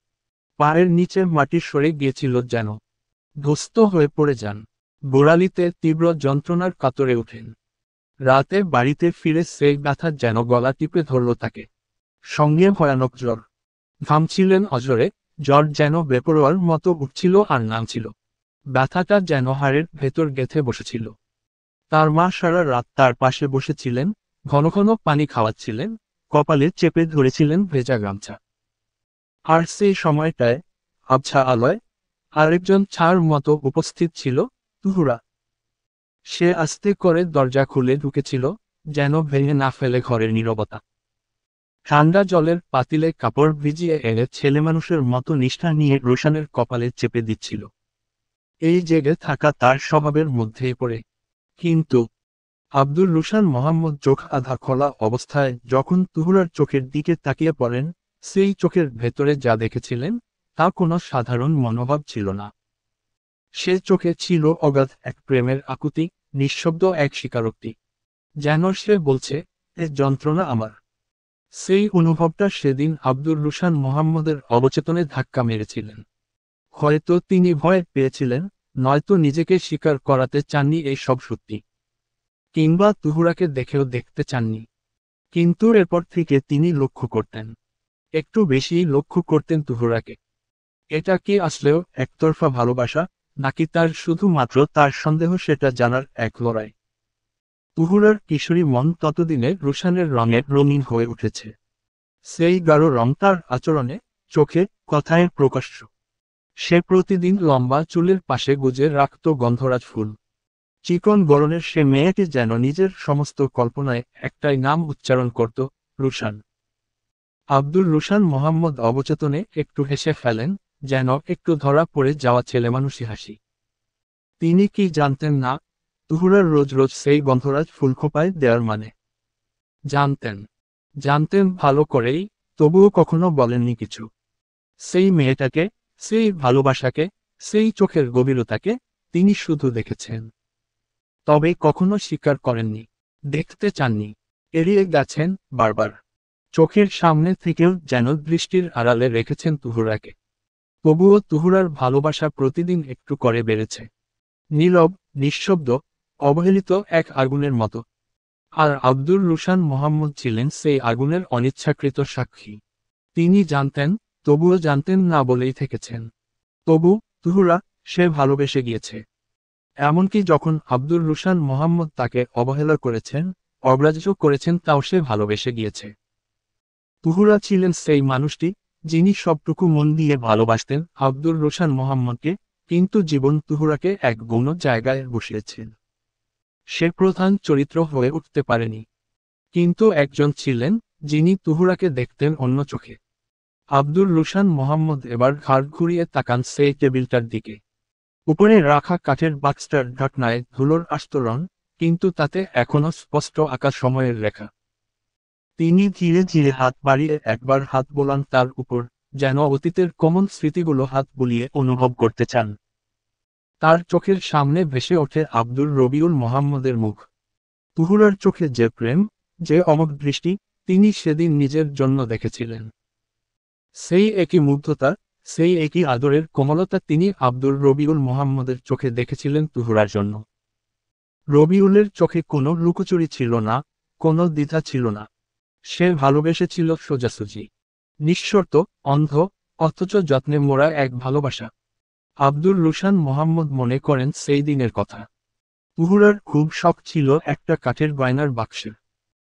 পায়ের নিচে মাটি সরে গিয়েছিল যেন। ধ্বস্ত হয়ে পড়ে যান। গোড়ালিতে তীব্র যন্ত্রণার কাতরে ওঠেন। রাতে বাড়িতে ফিরে সেই ব্যথা যেন গলা টিপে ধরল তাকে। সঙ্গে ভয়ানক জ্বর। ঘামছিলেন অজরে, জ্বর যেন বেপরোয়ার মতো উঠছিল আর নামছিল। ব্যথাটা যেন হাড়ের ভেতর গেঁথে বসেছিল। তার মা সারা রাত তার পাশে বসেছিলেন, ঘন ঘন পানি খাওয়াচ্ছিলেন, কপালে চেপে ধরেছিলেন ভেজা গামছা। আর সেই সময়টায়, আবছা আলোয়, আরেকজন ছাড় মতো উপস্থিত ছিল, তুহুরা। সে আস্তে করে দরজা খুলে ঢুকেছিল, যেন ভেঙে না ফেলে ঘরের নীরবতা। ঠান্ডা জলের পাতিলে কাপড় ভিজিয়ে এনে ছেলেমানুষের মতো নিষ্ঠা নিয়ে রোশানের কপালে চেপে দিচ্ছিল। এই জেগে থাকা তার স্বভাবের মধ্যেই পড়ে। কিন্তু আব্দুর রুশান মোহাম্মদ চোখ আধা খোলা অবস্থায় যখন তুহুরার চোখের দিকে তাকিয়ে পড়েন, সেই চোখের ভেতরে যা দেখেছিলেন, তা কোনো সাধারণ মনোভাব ছিল না। সে চোখে ছিল অগাধ এক প্রেমের আকুতি, নিঃশব্দ এক স্বীকারোক্তি। যেন সে বলছে, এ যন্ত্রণা আমার। সেই অনুভবটা সেদিন আব্দুর রুশান মোহাম্মদের অবচেতনে ধাক্কা মেরেছিলেন। হয়তো তিনি ভয় পেয়েছিলেন, নয়তো নিজেকে স্বীকার করাতে চাননি এই সব সত্যি, কিংবা তুহুরাকে দেখেও দেখতে চাননি। কিন্তু এরপর থেকে তিনি লক্ষ্য করতেন, একটু বেশি লক্ষ্য করতেন তুহুরাকে। এটা কি আসলেও একতরফা ভালোবাসা, নাকি তার শুধুমাত্র তার সন্দেহ সেটা জানার এক লড়াই? তুহুরার কিশোরী মন ততদিনে রুশানের রঙে রঙিন হয়ে উঠেছে। সেই গাঢ় রং তার আচরণে, চোখে, কথায় প্রকাশ্য। সে প্রতিদিন লম্বা চুলের পাশে গুজে রাখত গন্ধরাজ ফুল। চিকন গড়নের সে মেয়েটি যেন নিজের সমস্ত কল্পনায় একটাই নাম উচ্চারণ করত, রুশান। আব্দুর রুশান মোহাম্মদ অবচেতনে একটু হেসে ফেলেন, যেন একটু ধরা পড়ে যাওয়া ছেলেমানুষি হাসি। তিনি কি জানতেন না, তুহুরার রোজ রোজ সেই গন্ধরাজ ফুল খোপায় দেওয়ার মানে? জানতেন, জানতেন ভালো করেই, তবুও কখনো বলেননি কিছু। সেই মেয়েটাকে, সেই ভালোবাসাকে, সেই চোখের গভীরতাকে তিনি শুধু দেখেছেন, তবে কখনো স্বীকার করেননি, দেখতে চাননি, এড়িয়ে গেছেন বারবার। চোখের সামনে থেকেও যেন দৃষ্টির আড়ালে রেখেছেন তুহুরাকে। তবুও তুহুরার ভালোবাসা প্রতিদিন একটু করে বেড়েছে, নীরব, নিঃশব্দ, অবহেলিত এক আগুনের মতো। আর আব্দুর রুশান মোহাম্মদ ছিলেন সেই আগুনের অনিচ্ছাকৃত সাক্ষী। তিনি জানতেন, তবুও জানতেন না বলেই থেকেছেন। তবু তুহুরা, সে ভালোবেসে গিয়েছে। এমনকি যখন আব্দুর রুশান মোহাম্মদ তাকে অবহেলা করেছেন, অগ্রাহ্য করেছেন, তাও সে ভালোবেসে গিয়েছে। তুহুরা ছিলেন সেই মানুষটি, যিনি সবটুকু মন দিয়ে ভালোবাসতেন আব্দুর রুশান মোহাম্মদকে, কিন্তু জীবন তুহুরাকে এক গৌণ জায়গায় বসিয়েছিল। সে প্রধান চরিত্র হয়ে উঠতে পারেনি, কিন্তু একজন ছিলেন, যিনি তুহুরাকে দেখতেন অন্য চোখে। আব্দুর রুশান মোহাম্মদ এবার ঘাড় ঘুরিয়ে তাকান সেই টেবিলটার দিকে। উপরে রাখা কাঠের বাক্সটার ঢাকনায় ধুলোর আস্তরণ, কিন্তু তাতে এখনো স্পষ্ট আঁকা সময়ের রেখা। তিনি ধীরে ধীরে হাত বাড়িয়ে একবার হাত বোলান তার উপর, যেন অতীতের কোমল স্মৃতিগুলো হাত বুলিয়ে অনুভব করতে চান। তার চোখের সামনে ভেসে ওঠে আব্দুর রবিউল মোহাম্মদের মুখ। তুহুরার চোখে যে প্রেম, যে অমোঘ দৃষ্টি তিনি সেদিন নিজের জন্য দেখেছিলেন, সেই একই মুগ্ধতা, সেই একই আদরের কোমলতা তিনি আব্দুর রবিউল মোহাম্মদের চোখে দেখেছিলেন তুহুরার জন্য। রবিউলের চোখে কোনো লুকোচুরি ছিল না, কোনো দ্বিধা ছিল না। সে ভালোবেসেছিল সোজাসুজি, নিঃশর্ত, অন্ধ, অথচ যত্নে মোড়া এক ভালোবাসা। আব্দুর রুশান মোহাম্মদ মনে করেন সেই দিনের কথা। তুহুরার খুব শখ ছিল একটা কাঠের গয়নার বাক্সের।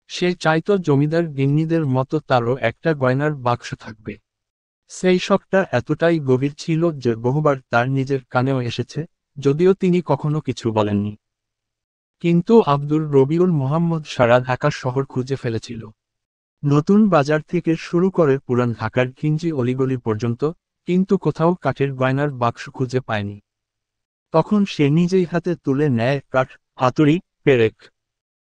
সে চাইতো জমিদার গিন্নিদের মতো তারও একটা গয়নার বাক্স থাকবে। সেই শখটা এতটাই গভীর ছিল যে বহুবার তার নিজের কানেও এসেছে, যদিও তিনি কখনো কিছু বলেননি। কিন্তু আব্দুর রবিউল মোহাম্মদ সারা ঢাকা শহর খুঁজে ফেলেছিল। নতুন বাজার থেকে শুরু করে পুরান ঢাকার ঘিঞ্জি অলিগলি পর্যন্ত, কিন্তু কোথাও কাঠের গয়নার বাক্স খুঁজে পায়নি। তখন সে নিজেই হাতে তুলে নেয় কাঠ, হাতুড়ি, পেরেক।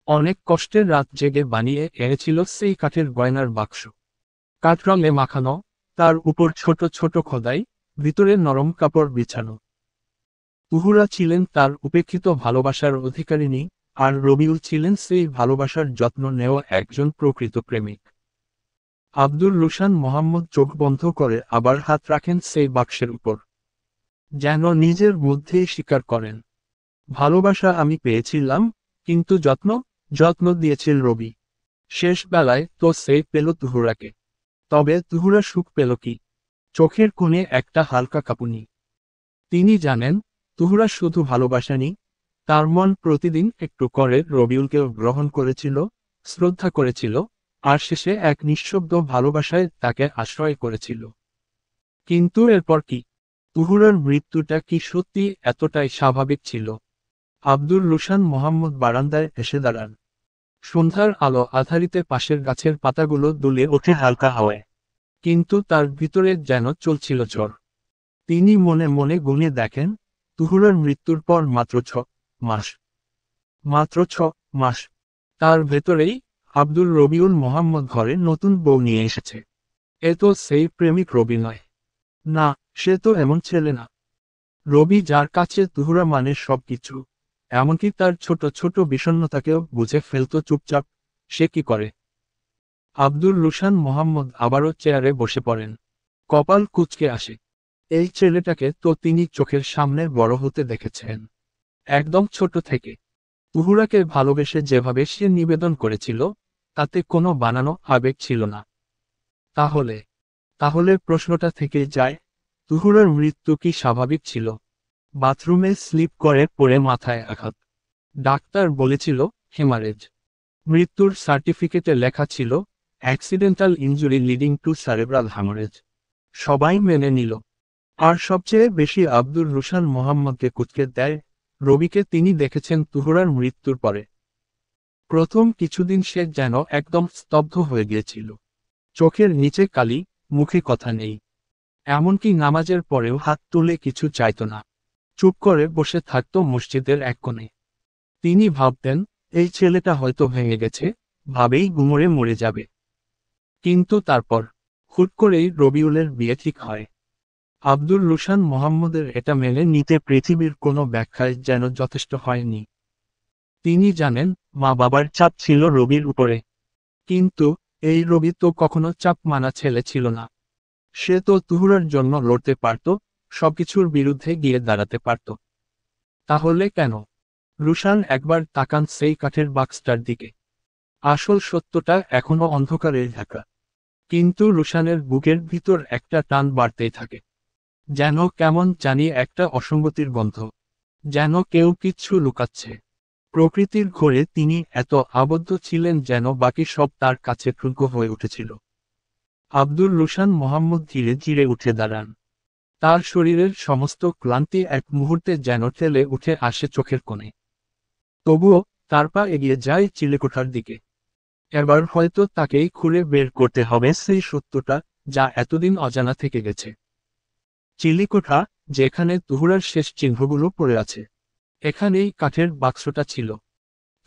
অনেক কষ্টের রাত জেগে বানিয়ে এনেছিল সেই কাঠের গয়নার বাক্স। কাঠ রঙে মাখানো, তার উপর ছোট ছোট খোদাই, ভিতরে নরম কাপড় বিছানো। তুহুরা ছিলেন তার উপেক্ষিত ভালোবাসার অধিকারিণী, আর রবিউল ছিলেন সেই ভালোবাসার যত্ন নেওয়া একজন প্রকৃত প্রেমিক। আব্দুর রুশান মোহাম্মদ চোখ বন্ধ করে আবার হাত রাখেন সেই বাক্সের উপর, যেন নিজের মধ্যেই স্বীকার করেন, ভালোবাসা আমি পেয়েছিলাম, কিন্তু যত্ন, যত্ন দিয়েছিল রবি। শেষ বেলায় তো সে পেল তুহুরাকে। তবে তুহুরা সুখ পেল কি? চোখের কোণে একটা হালকা কাঁপুনি। তিনি জানেন, তুহুরা শুধু ভালোবাসেনি, তার মন প্রতিদিন একটু করে রবিউলকেও গ্রহণ করেছিল, শ্রদ্ধা করেছিল, আর শেষে এক নিঃশব্দ ভালোবাসায় তাকে আশ্রয় করেছিল। কিন্তু এরপর কি? তুহুরার মৃত্যুটা কি সত্যি এতটাই স্বাভাবিক ছিল? আব্দুর রুশান মোহাম্মদ বারান্দায় এসে দাঁড়ান। সন্ধ্যার আলো আধারিতে পাশের গাছের পাতাগুলো দুলে ওঠে হালকা হাওয়ায়। কিন্তু তার ভিতরে যেন চলছিল ঝড়। তিনি মনে মনে গুনে দেখেন, তুহুরার মৃত্যুর পর মাত্র 6 মাস। মাত্র 6 মাস। তার ভেতরেই আব্দুর রবিউল মোহাম্মদ ঘরে নতুন বউ নিয়ে এসেছে। এ তো সেই প্রেমিক রবি নয়। না, সে তো এমন ছেলে না। রবি যার কাছে তুহুরা মানে সবকিছু, এমনকি তার ছোট ছোট বিষণ্ণতাকেও বুঝে ফেলত চুপচাপ। সে কি করে? আব্দুর রুশান মোহাম্মদ আবারও চেয়ারে বসে পড়েন। কপাল কুঁচকে আসে। এই ছেলেটাকে তো তিনি চোখের সামনে বড় হতে দেখেছেন, একদম ছোট থেকে। তুহুরাকে ভালোবেসে যেভাবে সে নিবেদন করেছিল, তাতে কোনো বানানো আবেগ ছিল না। তাহলে তাহলে প্রশ্নটা থেকে যায়, তুহুরার মৃত্যু কি স্বাভাবিক ছিল? বাথরুমে স্লিপ করে পড়ে মাথায় আঘাত। ডাক্তার বলেছিল হেমারেজ। মৃত্যুর সার্টিফিকেটে লেখা ছিল accidental injury leading to cerebral haemorrhage. সবাই মেনে নিল। আর সবচেয়ে বেশি আব্দুর রুশান মোহাম্মদকে কুঁচকে দেয়, রবিকে তিনি দেখেছেন তুহুরার মৃত্যুর পরে। প্রথম কিছুদিন সে যেন একদম স্তব্ধ হয়ে গিয়েছিল। চোখের নিচে কালি, মুখে কথা নেই। এমনকি নামাজের পরেও হাত তুলে কিছু চাইত না। চুপ করে বসে থাকত মসজিদের এক কোণে। তিনি ভাবতেন, এই ছেলেটা হয়তো ভেঙে গেছে, ভাবেই গুমরে মরে যাবে। কিন্তু তারপর হুট করেই রবিউলের বিয়ে ঠিক হয়। আব্দুর রুশান মোহাম্মদের এটা মেনে নিতে পৃথিবীর কোনো ব্যাখ্যায় যেন যথেষ্ট হয়নি। তিনি জানেন, মা বাবার চাপ ছিল রবির উপরে। কিন্তু এই রবি তো কখনো চাপ মানা ছেলে ছিল না। সে তো তুহুরার জন্য লড়তে পারত, সবকিছুর বিরুদ্ধে গিয়ে দাঁড়াতে পারত। তাহলে কেন? রুশান একবার তাকান সেই কাঠের বাক্সটার দিকে। আসল সত্যটা এখনো অন্ধকারে ঢাকা। কিন্তু রুশানের বুকের ভিতর একটা টান বাড়তেই থাকে। যেন কেমন জানি একটা অসঙ্গতির গন্ধ। যেন কেউ কিচ্ছু লুকাচ্ছে। প্রকৃতির ঘোরে তিনি এত আবদ্ধ ছিলেন যেন বাকি সব তার কাছে ক্ষুদ্র হয়ে উঠেছিল। আব্দুর রুশান মোহাম্মদ ধীরে ধীরে উঠে দাঁড়ান। তার শরীরের সমস্ত ক্লান্তি এক মুহূর্তে যেন ঠেলে উঠে আসে চোখের কোণে। তবুও তার পা এগিয়ে যায় চিলেকোঠার দিকে। এবার হয়তো তাকেই খুঁড়ে বের করতে হবে সেই সত্যটা, যা এতদিন অজানা থেকে গেছে। চিলেকোঠা, যেখানে তুহুরার শেষ চিহ্নগুলো পড়ে আছে। এখানেই কাঠের বাক্সটা ছিল।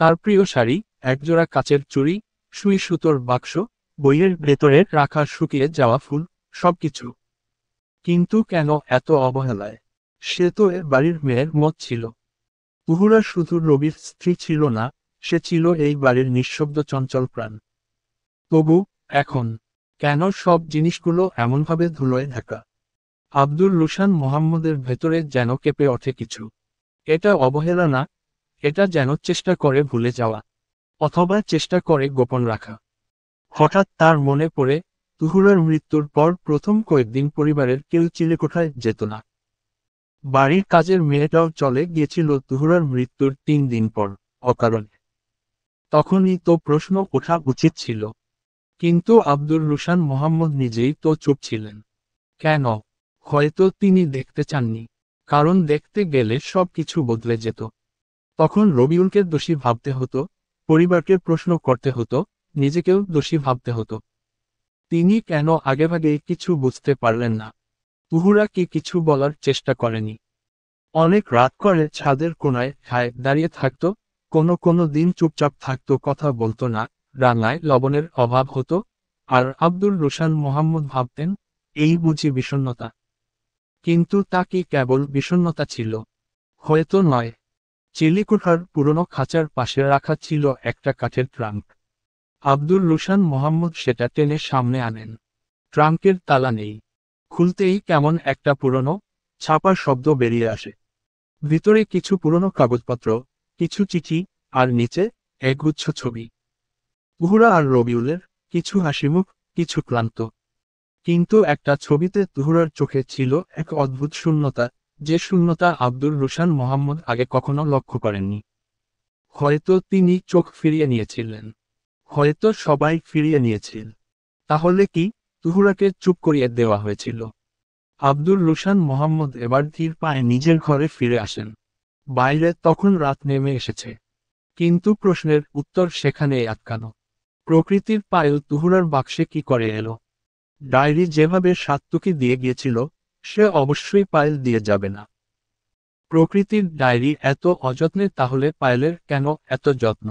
তার প্রিয় শাড়ি, একজোড়া কাচের চুড়ি, সুই সুতোর বাক্স, বইয়ের ভেতরে রাখা শুকিয়ে যাওয়া ফুল, সবকিছু। কিন্তু কেন এত অবহেলায়? সে তো এ বাড়ির মেয়ের মত ছিল। তুহুরা শুধু রবির স্ত্রী ছিল না, সে ছিল এই বাড়ির নিঃশব্দ চঞ্চল প্রাণ। তবু এখন কেন সব জিনিসগুলো এমনভাবে ধুলোয় ঢাকা? আব্দুর রুশান মোহাম্মদের ভেতরে যেন কেঁপে ওঠে কিছু। এটা অবহেলা না, এটা যেন চেষ্টা করে ভুলে যাওয়া, অথবা চেষ্টা করে গোপন রাখা। হঠাৎ তার মনে পড়ে, তুহুরার মৃত্যুর পর প্রথম কয়েকদিন পরিবারের কেউ চিলেকোঠায় যেত না। বাড়ির কাজের মেয়েটাও চলে গিয়েছিল তুহুরার মৃত্যুর 3 দিন পর, অকারণে। তখনই তো প্রশ্ন ওঠা উচিত ছিল। কিন্তু আব্দুর রুশান মোহাম্মদ নিজেই তো চুপ ছিলেন। কেন? হয়তো তিনি দেখতে চাননি। কারণ দেখতে গেলে সব কিছু বদলে যেত। তখন রবিউলকে দোষী ভাবতে হতো, পরিবারকে প্রশ্ন করতে হতো, নিজেকেও দোষী ভাবতে হতো। তিনি কেন আগেভাগেই কিছু বুঝতে পারলেন না? তুহুরা কি কিছু বলার চেষ্টা করেনি? অনেক রাত করে ছাদের কোণায় ঠায় দাঁড়িয়ে থাকত, কোনো দিন চুপচাপ থাকতো, কথা বলতো না, রান্নায় লবণের অভাব হতো। আর আব্দুর রুশান মোহাম্মদ ভাবতেন, এই বুঝি বিষণ্ণতা। কিন্তু তা কি কেবল বিষণ্ণতা ছিল? হয়তো নয়। চিলিকোঠার পুরনো খাঁচার পাশে রাখা ছিল একটা কাঠের ট্রাঙ্ক। আব্দুর রুশান মোহাম্মদ সেটা টেনে সামনে আনেন। ট্রাঙ্কের তালা নেই। খুলতেই কেমন একটা পুরনো, ছাপার শব্দ বেরিয়ে আসে। ভিতরে কিছু পুরনো কাগজপত্র, কিছু চিঠি, আর নিচে একগুচ্ছ ছবি। তুহুরা আর রবিউলের, কিছু হাসিমুখ, কিছু ক্লান্ত। কিন্তু একটা ছবিতে তুহুরার চোখে ছিল এক অদ্ভুত শূন্যতা, যে শূন্যতা আব্দুর রুশান মোহাম্মদ আগে কখনো লক্ষ্য করেননি। হয়তো তিনি চোখ ফিরিয়ে নিয়েছিলেন। হয়তো সবাই ফিরিয়ে নিয়েছিল। তাহলে কি তুহুরাকে চুপ করিয়ে দেওয়া হয়েছিল? আব্দুর রুশান মোহাম্মদ এবার ধীর পায়ে নিজের ঘরে ফিরে আসেন। বাইরে তখন রাত নেমে এসেছে। কিন্তু প্রশ্নের উত্তর সেখানেই আটকানো। প্রকৃতির পায়েল তুহুরার বাক্সে কি করে এলো? ডায়েরি যেভাবে সাত্তুকি দিয়ে গিয়েছিল, সে অবশ্যই পায়েল দিয়ে যাবে না। প্রকৃতির ডায়েরি এত অযত্নে, তাহলে পায়েলের কেন এত যত্ন?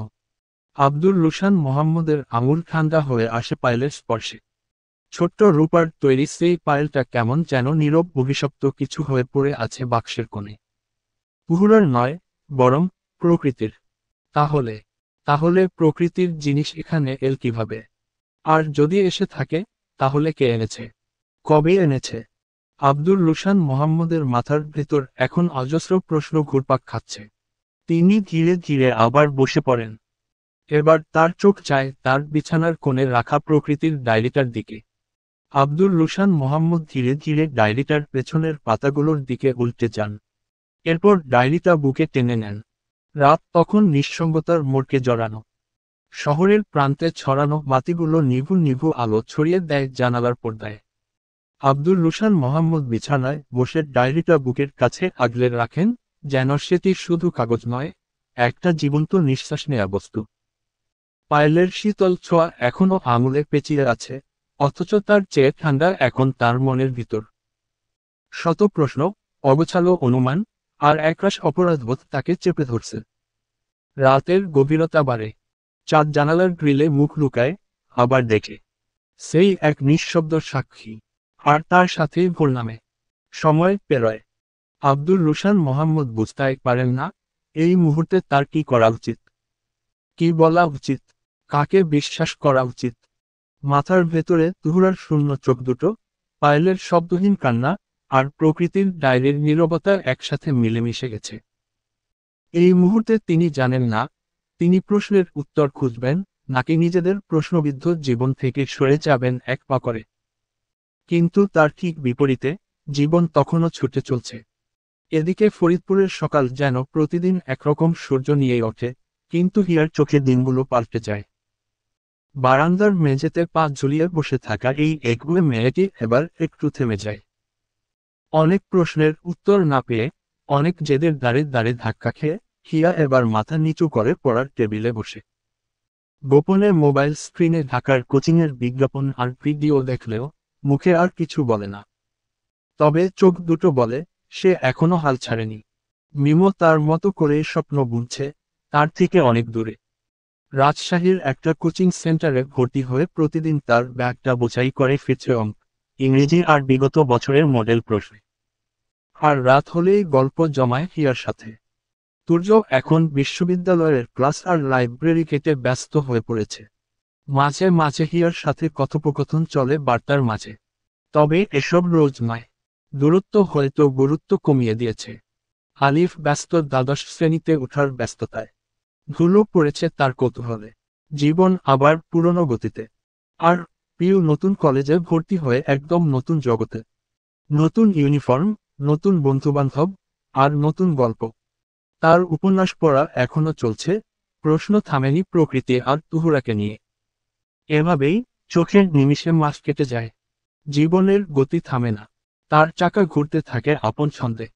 আব্দুর রুশান মোহাম্মদের আঙুল ঠান্ডা হয়ে আসে পায়েলের স্পর্শে। ছোট্ট রূপার তৈরি সেই পায়েলটা কেমন যেন নীরব অভিশপ্ত কিছু হয়ে পড়ে আছে বাক্সের কোণে। তুহুরার নয়, বরং প্রকৃতির। তাহলে তাহলে প্রকৃতির জিনিস এখানে এল কিভাবে? আর যদি এসে থাকে তাহলে কে এনেছে, কবে এনেছে? আব্দুর রুশান মোহাম্মদের মাথার ভেতর এখন অজস্র প্রশ্ন ঘুরপাক খাচ্ছে। তিনি ধীরে ধীরে আবার বসে পড়েন। এবার তার চোখ যায় তার বিছানার কোণে রাখা প্রকৃতির ডায়েরিটার দিকে। আব্দুর রুশান মোহাম্মদ ধীরে ধীরে ডায়েরিটার পেছনের পাতাগুলোর দিকে উল্টে যান। এরপর ডায়েরিটা বুকে টেনে নেন। রাত তখন নিঃসঙ্গতার মোড়কে জড়ানো। শহরের প্রান্তে ছড়ানো বাতিগুলো নিভু নিভু আলো ছড়িয়ে দেয় জানালার পর্দায়। আব্দুর রুশান মোহাম্মদ বিছানায় বসে ডায়েরিটা বুকের কাছে আগলে রাখেন, যেন সেটি শুধু কাগজ নয়, একটা জীবন্ত নিঃশ্বাস নেয়া বস্তু। পায়েলের শীতল ছোঁয়া এখনো আঙুলে পেঁচিয়ে আছে, অথচ তার চেয়ে ঠান্ডা এখন তার মনের ভিতর। শত প্রশ্ন, অগোছালো অনুমান, আর একরাশ অপরাধবোধ তাকে চেপে ধরছে। রাতের গভীরতা বাড়ে। চাঁদ জানালার গ্রিলে মুখ লুকায়, আবার দেখে। সেই এক নিঃশব্দ সাক্ষী। আর তার সাথেই ভোর নামে। সময় পেরোয়। আব্দুর রুশান মোহাম্মদ বুঝতে পারেন না এই মুহূর্তে তার কি করা উচিত, কি বলা উচিত, কাকে বিশ্বাস করা উচিত। মাথার ভেতরে তুহুরার শূন্য চোখ দুটো, পায়েলের শব্দহীন কান্না, আর প্রকৃতির ডায়েরির নীরবতা একসাথে মিলেমিশে গেছে। এই মুহূর্তে তিনি জানেন না তিনি প্রশ্নের উত্তর খুঁজবেন নাকি নিজেদের প্রশ্নবিদ্ধ জীবন থেকে সরে যাবেন এক পা করে। কিন্তু তার ঠিক বিপরীতে, জীবন তখনও ছুটে চলছে। এদিকে ফরিদপুরের সকাল যেন প্রতিদিন একরকম সূর্য নিয়েই ওঠে, কিন্তু হিয়ার চোখে দিনগুলো পাল্টে যায়। বারান্দার মেঝেতে পা ঝুলিয়ে বসে থাকা এই একগুঁয়ে মেয়েটি এবার একটু থেমে যায়। অনেক প্রশ্নের উত্তর না পেয়ে, অনেক জেদের দাঁড়ে দাঁড়ে ধাক্কা খেয়ে, হিয়া এবার মাথা নিচু করে পড়ার টেবিলে বসে। গোপনে মোবাইল স্ক্রিনে ঢাকার কোচিংয়ের বিজ্ঞাপন আর ভিডিও দেখলেও মুখে আর কিছু বলে না। তবে চোখ দুটো বলে, সে এখনো হাল ছাড়েনি। মিমো তার মতো করে স্বপ্ন বুনছে, তার থেকে অনেক দূরে। রাজশাহীর একটা কোচিং সেন্টারে ভর্তি হয়ে প্রতিদিন তার ব্যাগটা বোঝাই করে ফিরছে অঙ্ক, ইংরেজি আর বিগত বছরের মডেল প্রশ্ন। আর রাত হলেই গল্প জমায় হিয়ার সাথে। তুর্য এখন বিশ্ববিদ্যালয়ের ক্লাস আর লাইব্রেরি কেটে ব্যস্ত হয়ে পড়েছে। মাঝে মাঝে হিয়ার সাথে কথোপকথন চলে বার্তার মাঝে। তবে এসব রোজ নয়। দূরত্ব হয়তো গুরুত্ব কমিয়ে দিয়েছে। আলিফ ব্যস্ত দ্বাদশ শ্রেণীতে ওঠার ব্যস্ততায়। ধুলো পড়েছে তার কৌতূহলে। জীবন আবার পুরনো গতিতে। আর পিউ নতুন কলেজে ভর্তি হয়ে একদম নতুন জগতে। নতুন ইউনিফর্ম, নতুন বন্ধুবান্ধব, আর নতুন গল্প। তার উপন্যাস পড়া এখনো চলছে, প্রশ্ন থামেনি প্রকৃতি আর তুহুরাকে নিয়ে। এভাবেই চোখের নিমিষে মাস কেটে যায়। জীবনের গতি থামে না। তার চাকা ঘুরতে থাকে আপন ছন্দে।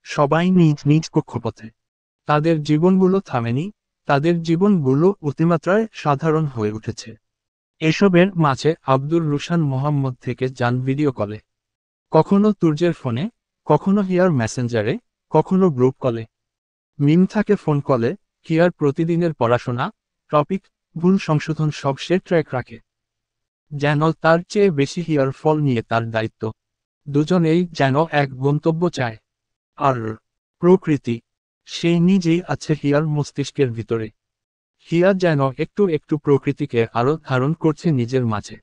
সবাই নিজ নিজ কক্ষপথে। তাদের জীবনগুলো থামেনি, তাদের জীবনগুলো অতিমাত্রায় সাধারণ হয়ে উঠেছে। এসবের মাঝে আব্দুর রুশান মোহাম্মদ থেকে যান ভিডিও কলে। কখনো তুর্যের ফোনে, কখনো হিয়ার মেসেঞ্জারে, কখনো গ্রুপ কলে। মিম থাকে ফোন কলে, হিয়ার প্রতিদিনের পড়াশোনা, টপিক, ভুল সংশোধন সব সে ট্র্যাক রাখে। যেন তার চেয়ে বেশি হিয়ার ফল নিয়ে তার দায়িত্ব। দুজনেই যেন এক গন্তব্য চায়। আর প্রকৃতি, সে নিজেই আছে হিয়ার মস্তিষ্কের ভিতরে। হিয়া যেন একটু একটু প্রকৃতিকে আরো ধারণ করছে নিজের মাঝে।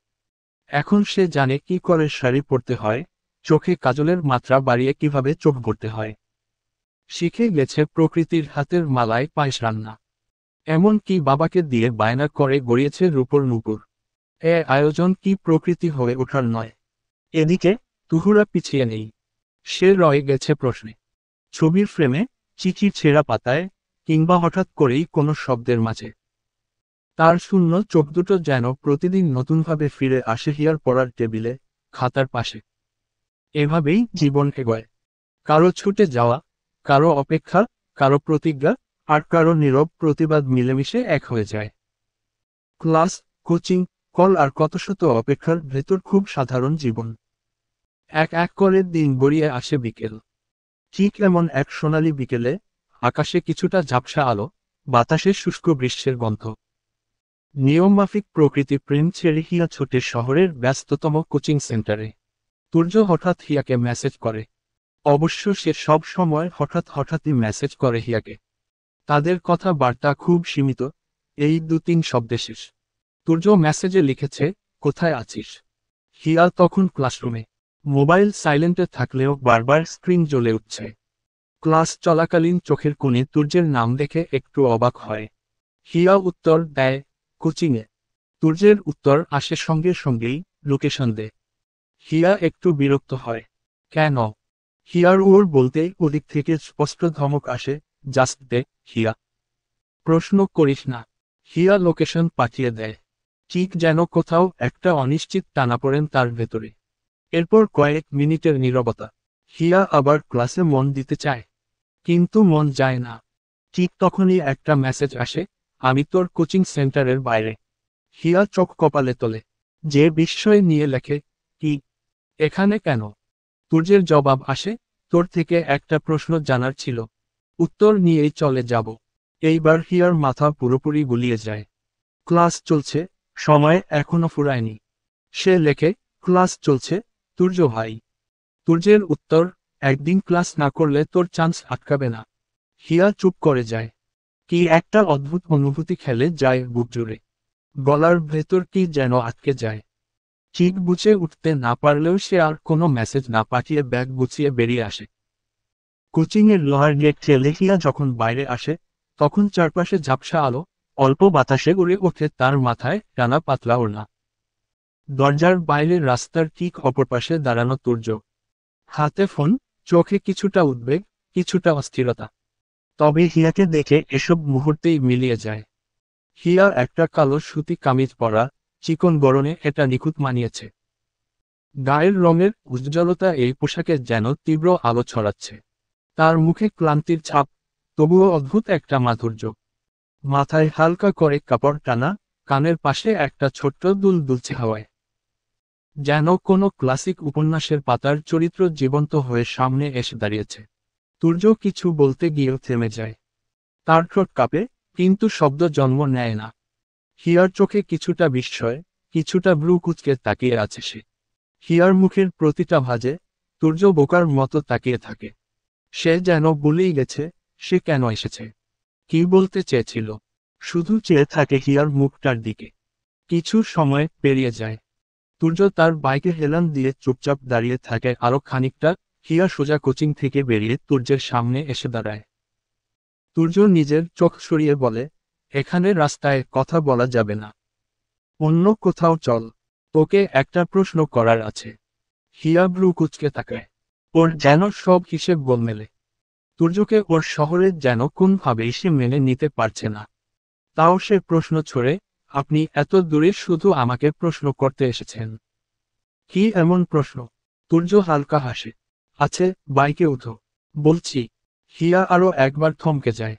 এখন সে জানে কি করে শাড়ি পরতে হয়, চোখে কাজলের মাত্রা বাড়িয়ে কিভাবে চোখ ভরতে হয়। শিখে গেছে প্রকৃতির হাতের মালায় পায়েস রান্না। এমন কি বাবাকে দিয়ে বায়না করে গড়িয়েছে রূপর নুপুর। এ আয়োজন কি প্রকৃতি হয়ে ওঠার নয়? এদিকে তুহুরা পিছিয়ে নেই। সে রয়ে গেছে প্রশ্নে। ছবির ফ্রেমে, চিঠির ছেঁড়া পাতায়, কিংবা হঠাৎ করেই কোনো শব্দের মাঝে। তার শূন্য চোখ দুটো যেন প্রতিদিন নতুনভাবে ফিরে আসে হিয়ার পড়ার টেবিলে, খাতার পাশে। এভাবেই জীবন এগোয়। কারো ছুটে যাওয়া, কারো অপেক্ষা, কারো প্রতিজ্ঞা, আর কারো নীরব প্রতিবাদ মিলেমিশে এক হয়ে যায়। ক্লাস, কোচিং, কল আর কত শত অপেক্ষার ভেতর খুব সাধারণ জীবন। এক এক করে দিন গড়িয়ে আসে বিকেল। ঠিক এমন এক সোনালি বিকেলে, আকাশে কিছুটা ঝাপসা আলো, বাতাসে শুষ্ক গ্রীষ্মের গন্ধ। নিয়মমাফিক প্রকৃতি প্রেম ছেড়ে হিয়া ছোটে শহরের ব্যস্ততম কোচিং সেন্টারে। তুর্য হঠাৎ হিয়াকে মেসেজ করে। অবশ্য সে সব সময় হঠাৎ হঠাৎই মেসেজ করে হিয়াকে। তাদের কথাবার্তা খুব সীমিত, এই 2-3 শব্দে শেষ। তুর্য মেসেজে লিখেছে, কোথায় আছিস? হিয়া তখন ক্লাসরুমে। মোবাইল সাইলেন্টে থাকলেও বারবার স্ক্রিন জ্বলে উঠছে। ক্লাস চলাকালীন চোখের কোণে তুর্যের নাম দেখে একটু অবাক হয়। হিয়া উত্তর দেয়, কোচিংয়ে। তুর্যের উত্তর আসে সঙ্গে সঙ্গেই, লোকেশন দে। হিয়া একটু বিরক্ত হয়। কেন? হিয়ার ওর বলতেই ওদিক থেকে স্পষ্ট ধমক আসে, জাস্ট দে, হিয়া। প্রশ্ন করিস না। হিয়া লোকেশন পাঠিয়ে দেয়। ঠিক যেন কোথাও একটা অনিশ্চিত টানাপোড়েন তার ভেতরে। এরপর কয়েক মিনিটের নীরবতা। হিয়া আবার ক্লাসে মন দিতে চায়, কিন্তু মন যায় না। ঠিক তখনই একটা মেসেজ আসে, আমি তোর কোচিং সেন্টারের বাইরে। হিয়া চোখ কপালে তোলে। যে বিস্ময় নিয়ে লেখে, কি? এখানে কেন? তুর্যের জবাব আসে, তোর থেকে একটা প্রশ্ন জানার ছিল। উত্তর নিয়েই চলে যাব। এইবার হিয়ার মাথা পুরোপুরি গুলিয়ে যায়। ক্লাস চলছে, সময় এখনো ফুরায়নি। সে লেখে, ক্লাস চলছে, তুর্য ভাই। তুর্যের উত্তর, একদিন ক্লাস না করলে তোর চান্স আটকাবে না। হিয়া চুপ করে যায়। কি একটা অদ্ভুত অনুভূতি খেলে যায় বুক জুড়ে। গলার ভেতর কি যেন আটকে যায়। ঠিক বুঝে উঠতে না পারলেও সে আর কোনো মেসেজ না পাঠিয়ে ব্যাগ গুছিয়ে বেরিয়ে আসে। কোচিংয়ের লোহার গেট ঠেলে হিয়া যখন বাইরে আসে, তখন চারপাশে ঝাপসা আলো, অল্প বাতাসে উড়ে ওঠে তার মাথায় টানা পাতলা ওড়না। দরজার বাইরে রাস্তার ঠিক অপর পাশে দাঁড়ানো তুর্য। হাতে ফোন, চোখে কিছুটা উদ্বেগ, কিছুটা অস্থিরতা। তবে হিয়াকে দেখে এসব মুহূর্তেই মিলিয়ে যায়। হিয়া একটা কালো সুতি কামিজ পরা, চিকন গড়নে এটা নিখুঁত মানিয়েছে। গায়ের রঙের উজ্জ্বলতা এই পোশাকে যেন তীব্র আলো ছড়াচ্ছে। তার মুখে ক্লান্তির ছাপ, তবুও অদ্ভুত একটা মাধুর্য। মাথায় হালকা করে কাপড় টানা, কানের পাশে একটা ছোট্ট দুল দুলছে হাওয়ায়। যেন কোনো ক্লাসিক উপন্যাসের পাতার চরিত্র জীবন্ত হয়ে সামনে এসে দাঁড়িয়েছে। তুর্য কিছু বলতে গিয়েও থেমে যায়। তার ঠোঁট কাঁপে, কিন্তু শব্দ জন্ম নেয় না। হিয়ার চোখে কিছুটা বিস্ময়, কিছুটা ভ্রু কুঁচকে তাকিয়ে আছে সে। হিয়ার মুখের প্রতিটা ভাঁজে, তুর্য বোকার মতো তাকিয়ে থাকে। সে যেন ভুলেই গেছে, সে কেন এসেছে, কি বলতে চেয়েছিল। শুধু চেয়ে থাকে হিয়ার মুখটার দিকে। কিছু সময় পেরিয়ে যায়। তুর্য তার বাইকে হেলান দিয়ে চুপচাপ দাঁড়িয়ে থাকে আরো খানিকটা। হিয়া সোজা কোচিং থেকে বেরিয়ে তুর্যের সামনে এসে দাঁড়ায়। তুর্য নিজের চোখ সরিয়ে বলে, এখানে রাস্তায় কথা বলা যাবে না। অন্য কোথাও চল, তোকে একটা প্রশ্ন করার আছে। হিয়া ভ্রু কুঁচকে তাকায়। ওর যেন সব হিসেব গোলমেলে। তুর্যকে ওর শহরে যেন কোনভাবেই সে মেনে নিতে পারছে না। তাও সে প্রশ্ন ছড়ে, আপনি এত দূরে শুধু আমাকে প্রশ্ন করতে এসেছেন? কি এমন প্রশ্ন? তুর্য হালকা হাসে। আছে, বাইকে উঠো। বলছি। হিয়া আরো একবার থমকে যায়।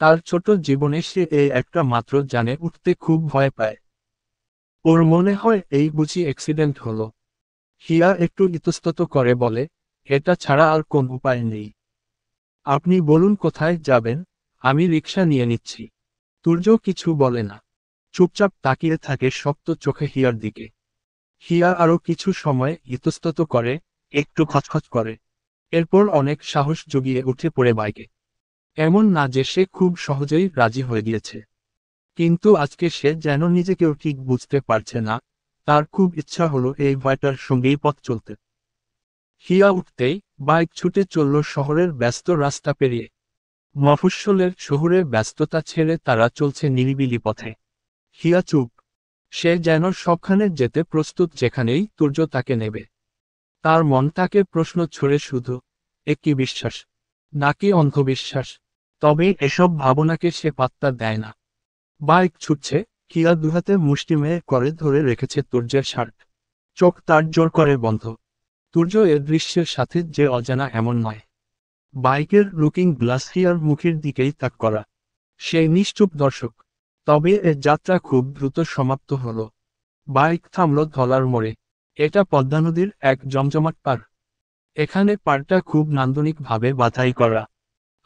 তার ছোট জীবনে সে এই একটা মাত্র জানে উঠতে খুব ভয় পায়। ওর মনে হয় এই বুঝি অ্যাক্সিডেন্ট হলো। হিয়া একটু ইতস্তত করে বলে, এটা ছাড়া আর কোন উপায় নেই। আপনি বলুন কোথায় যাবেন, আমি রিকশা নিয়ে নিচ্ছি। তুর্য কিছু বলে না। চুপচাপ তাকিয়ে থাকে শক্ত চোখে হিয়ার দিকে। হিয়া আরো কিছু সময় ইতস্তত করে, একটু খচখচ করে। এরপর অনেক সাহস জুগিয়ে উঠে পড়ে বাইকে। এমন না যে সে খুব সহজেই রাজি হয়ে গিয়েছে। কিন্তু আজকে সে যেন নিজেকেও ঠিক বুঝতে পারছে না। তার খুব ইচ্ছা হলো এই ভয়টার সঙ্গেই পথ চলতে। হিয়া উঠতেই বাইক ছুটে চলল শহরের ব্যস্ত রাস্তা পেরিয়ে। মফস্বলের শহুরে ব্যস্ততা ছেড়ে তারা চলছে নিরিবিলি পথে। হিয়া চুপ। সে যেন সবখানে যেতে প্রস্তুত যেখানেই তুর্য তাকে নেবে। তার মন তাকে প্রশ্ন ছড়ে শুধু, এ কি বিশ্বাস, নাকি অন্ধবিশ্বাস? তবে এসব ভাবনাকে সে পাত্তা দেয় না। বাইক ছুটছে, হিয়া দুহাতে মুষ্টিমেয় করে ধরে রেখেছে তুর্যের শার্ট। চোখ তার জোর করে বন্ধ। তুর্য এর দৃশ্যের সাথে যে অজানা এমন নয়। বাইকের লুকিং গ্লাস হিয়ার মুখের দিকেই তাক করা। সে নিশ্চুপ দর্শক। তবে এ যাত্রা খুব দ্রুত সমাপ্ত হল। বাইক থামল ধলার মোড়ে। এটা পদ্মা নদীর এক জমজমাট পার। এখানে পাড়টা খুব নান্দনিকভাবে বাধাই করা।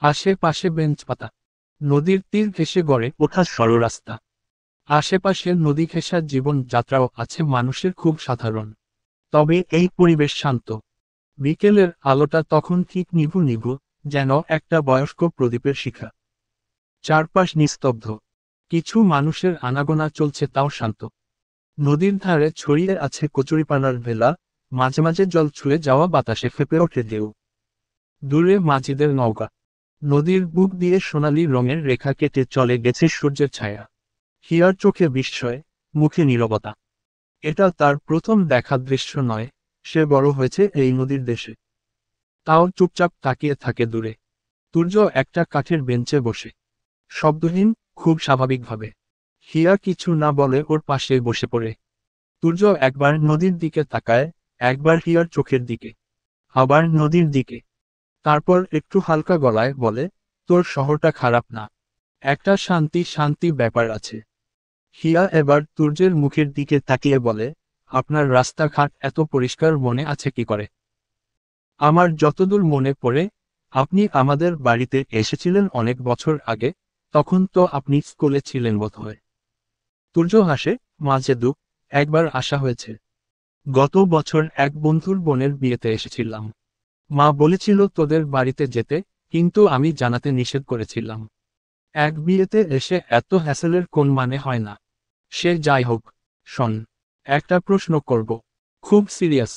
আশেপাশে বেঞ্চ পাতা। নদীর তীর ঘেঁষে গড়ে ওঠা সরু রাস্তা। আশেপাশের নদী ঘেঁষা জীবন যাত্রাও আছে মানুষের খুব সাধারণ। তবে এই পরিবেশ শান্ত। বিকেলের আলোটা তখন ঠিক নিভু নিভু, যেন একটা বয়স্ক প্রদীপের শিখা। চারপাশ নিস্তব্ধ। কিছু মানুষের আনাগোনা চলছে তাও শান্ত। নদীর ধারে ছড়িয়ে আছে কচুরিপানার ভেলা, মাঝে মাঝে জল ছুঁয়ে যাওয়া বাতাসে ফেঁপে ওঠে ঢেউ। দূরে মাঝিদের নৌকা। নদীর বুক দিয়ে সোনালি রঙের রেখা কেটে চলে গেছে সূর্যের ছায়া। হিয়ার চোখে বিস্ময়, মুখে নীরবতা। এটা তার প্রথম দেখা দৃশ্য নয়, সে বড় হয়েছে এই নদীর দেশে। তাও চুপচাপ তাকিয়ে থাকে দূরে। সূর্য একটা কাঠের বেঞ্চে বসে, শব্দহীন, খুব স্বাভাবিকভাবে। হিয়া কিছু না বলে ওর পাশে বসে পড়ে। সূর্য একবার নদীর দিকে তাকায়, একবার হিয়ার চোখের দিকে, আবার নদীর দিকে। তারপর একটু হালকা গলায় বলে, তোর শহরটা খারাপ না, একটা শান্তি শান্তি ব্যাপার আছে। হিয়া এবার সূর্যের মুখের দিকে তাকিয়ে বলে, আপনার রাস্তাঘাট এত পরিষ্কার মনে আছে কি করে? আমার যতদূর মনে পড়ে, আপনি আমাদের বাড়িতে এসেছিলেন অনেক বছর আগে, তখন তো আপনি স্কুলে ছিলেন বোধহয়। সূর্য হাসে, মাঝে দুঃখ, একবার আসা হয়েছে। গত বছর এক বন্ধুর বোনের বিয়েতে এসেছিলাম। মা বলেছিল তোদের বাড়িতে যেতে, কিন্তু আমি জানাতে নিষেধ করেছিলাম। এক বিয়েতে এসে এত হ্যাসেলের কোন মানে হয় না। সে যাই হোক, শোন, একটা প্রশ্ন করব, খুব সিরিয়াস।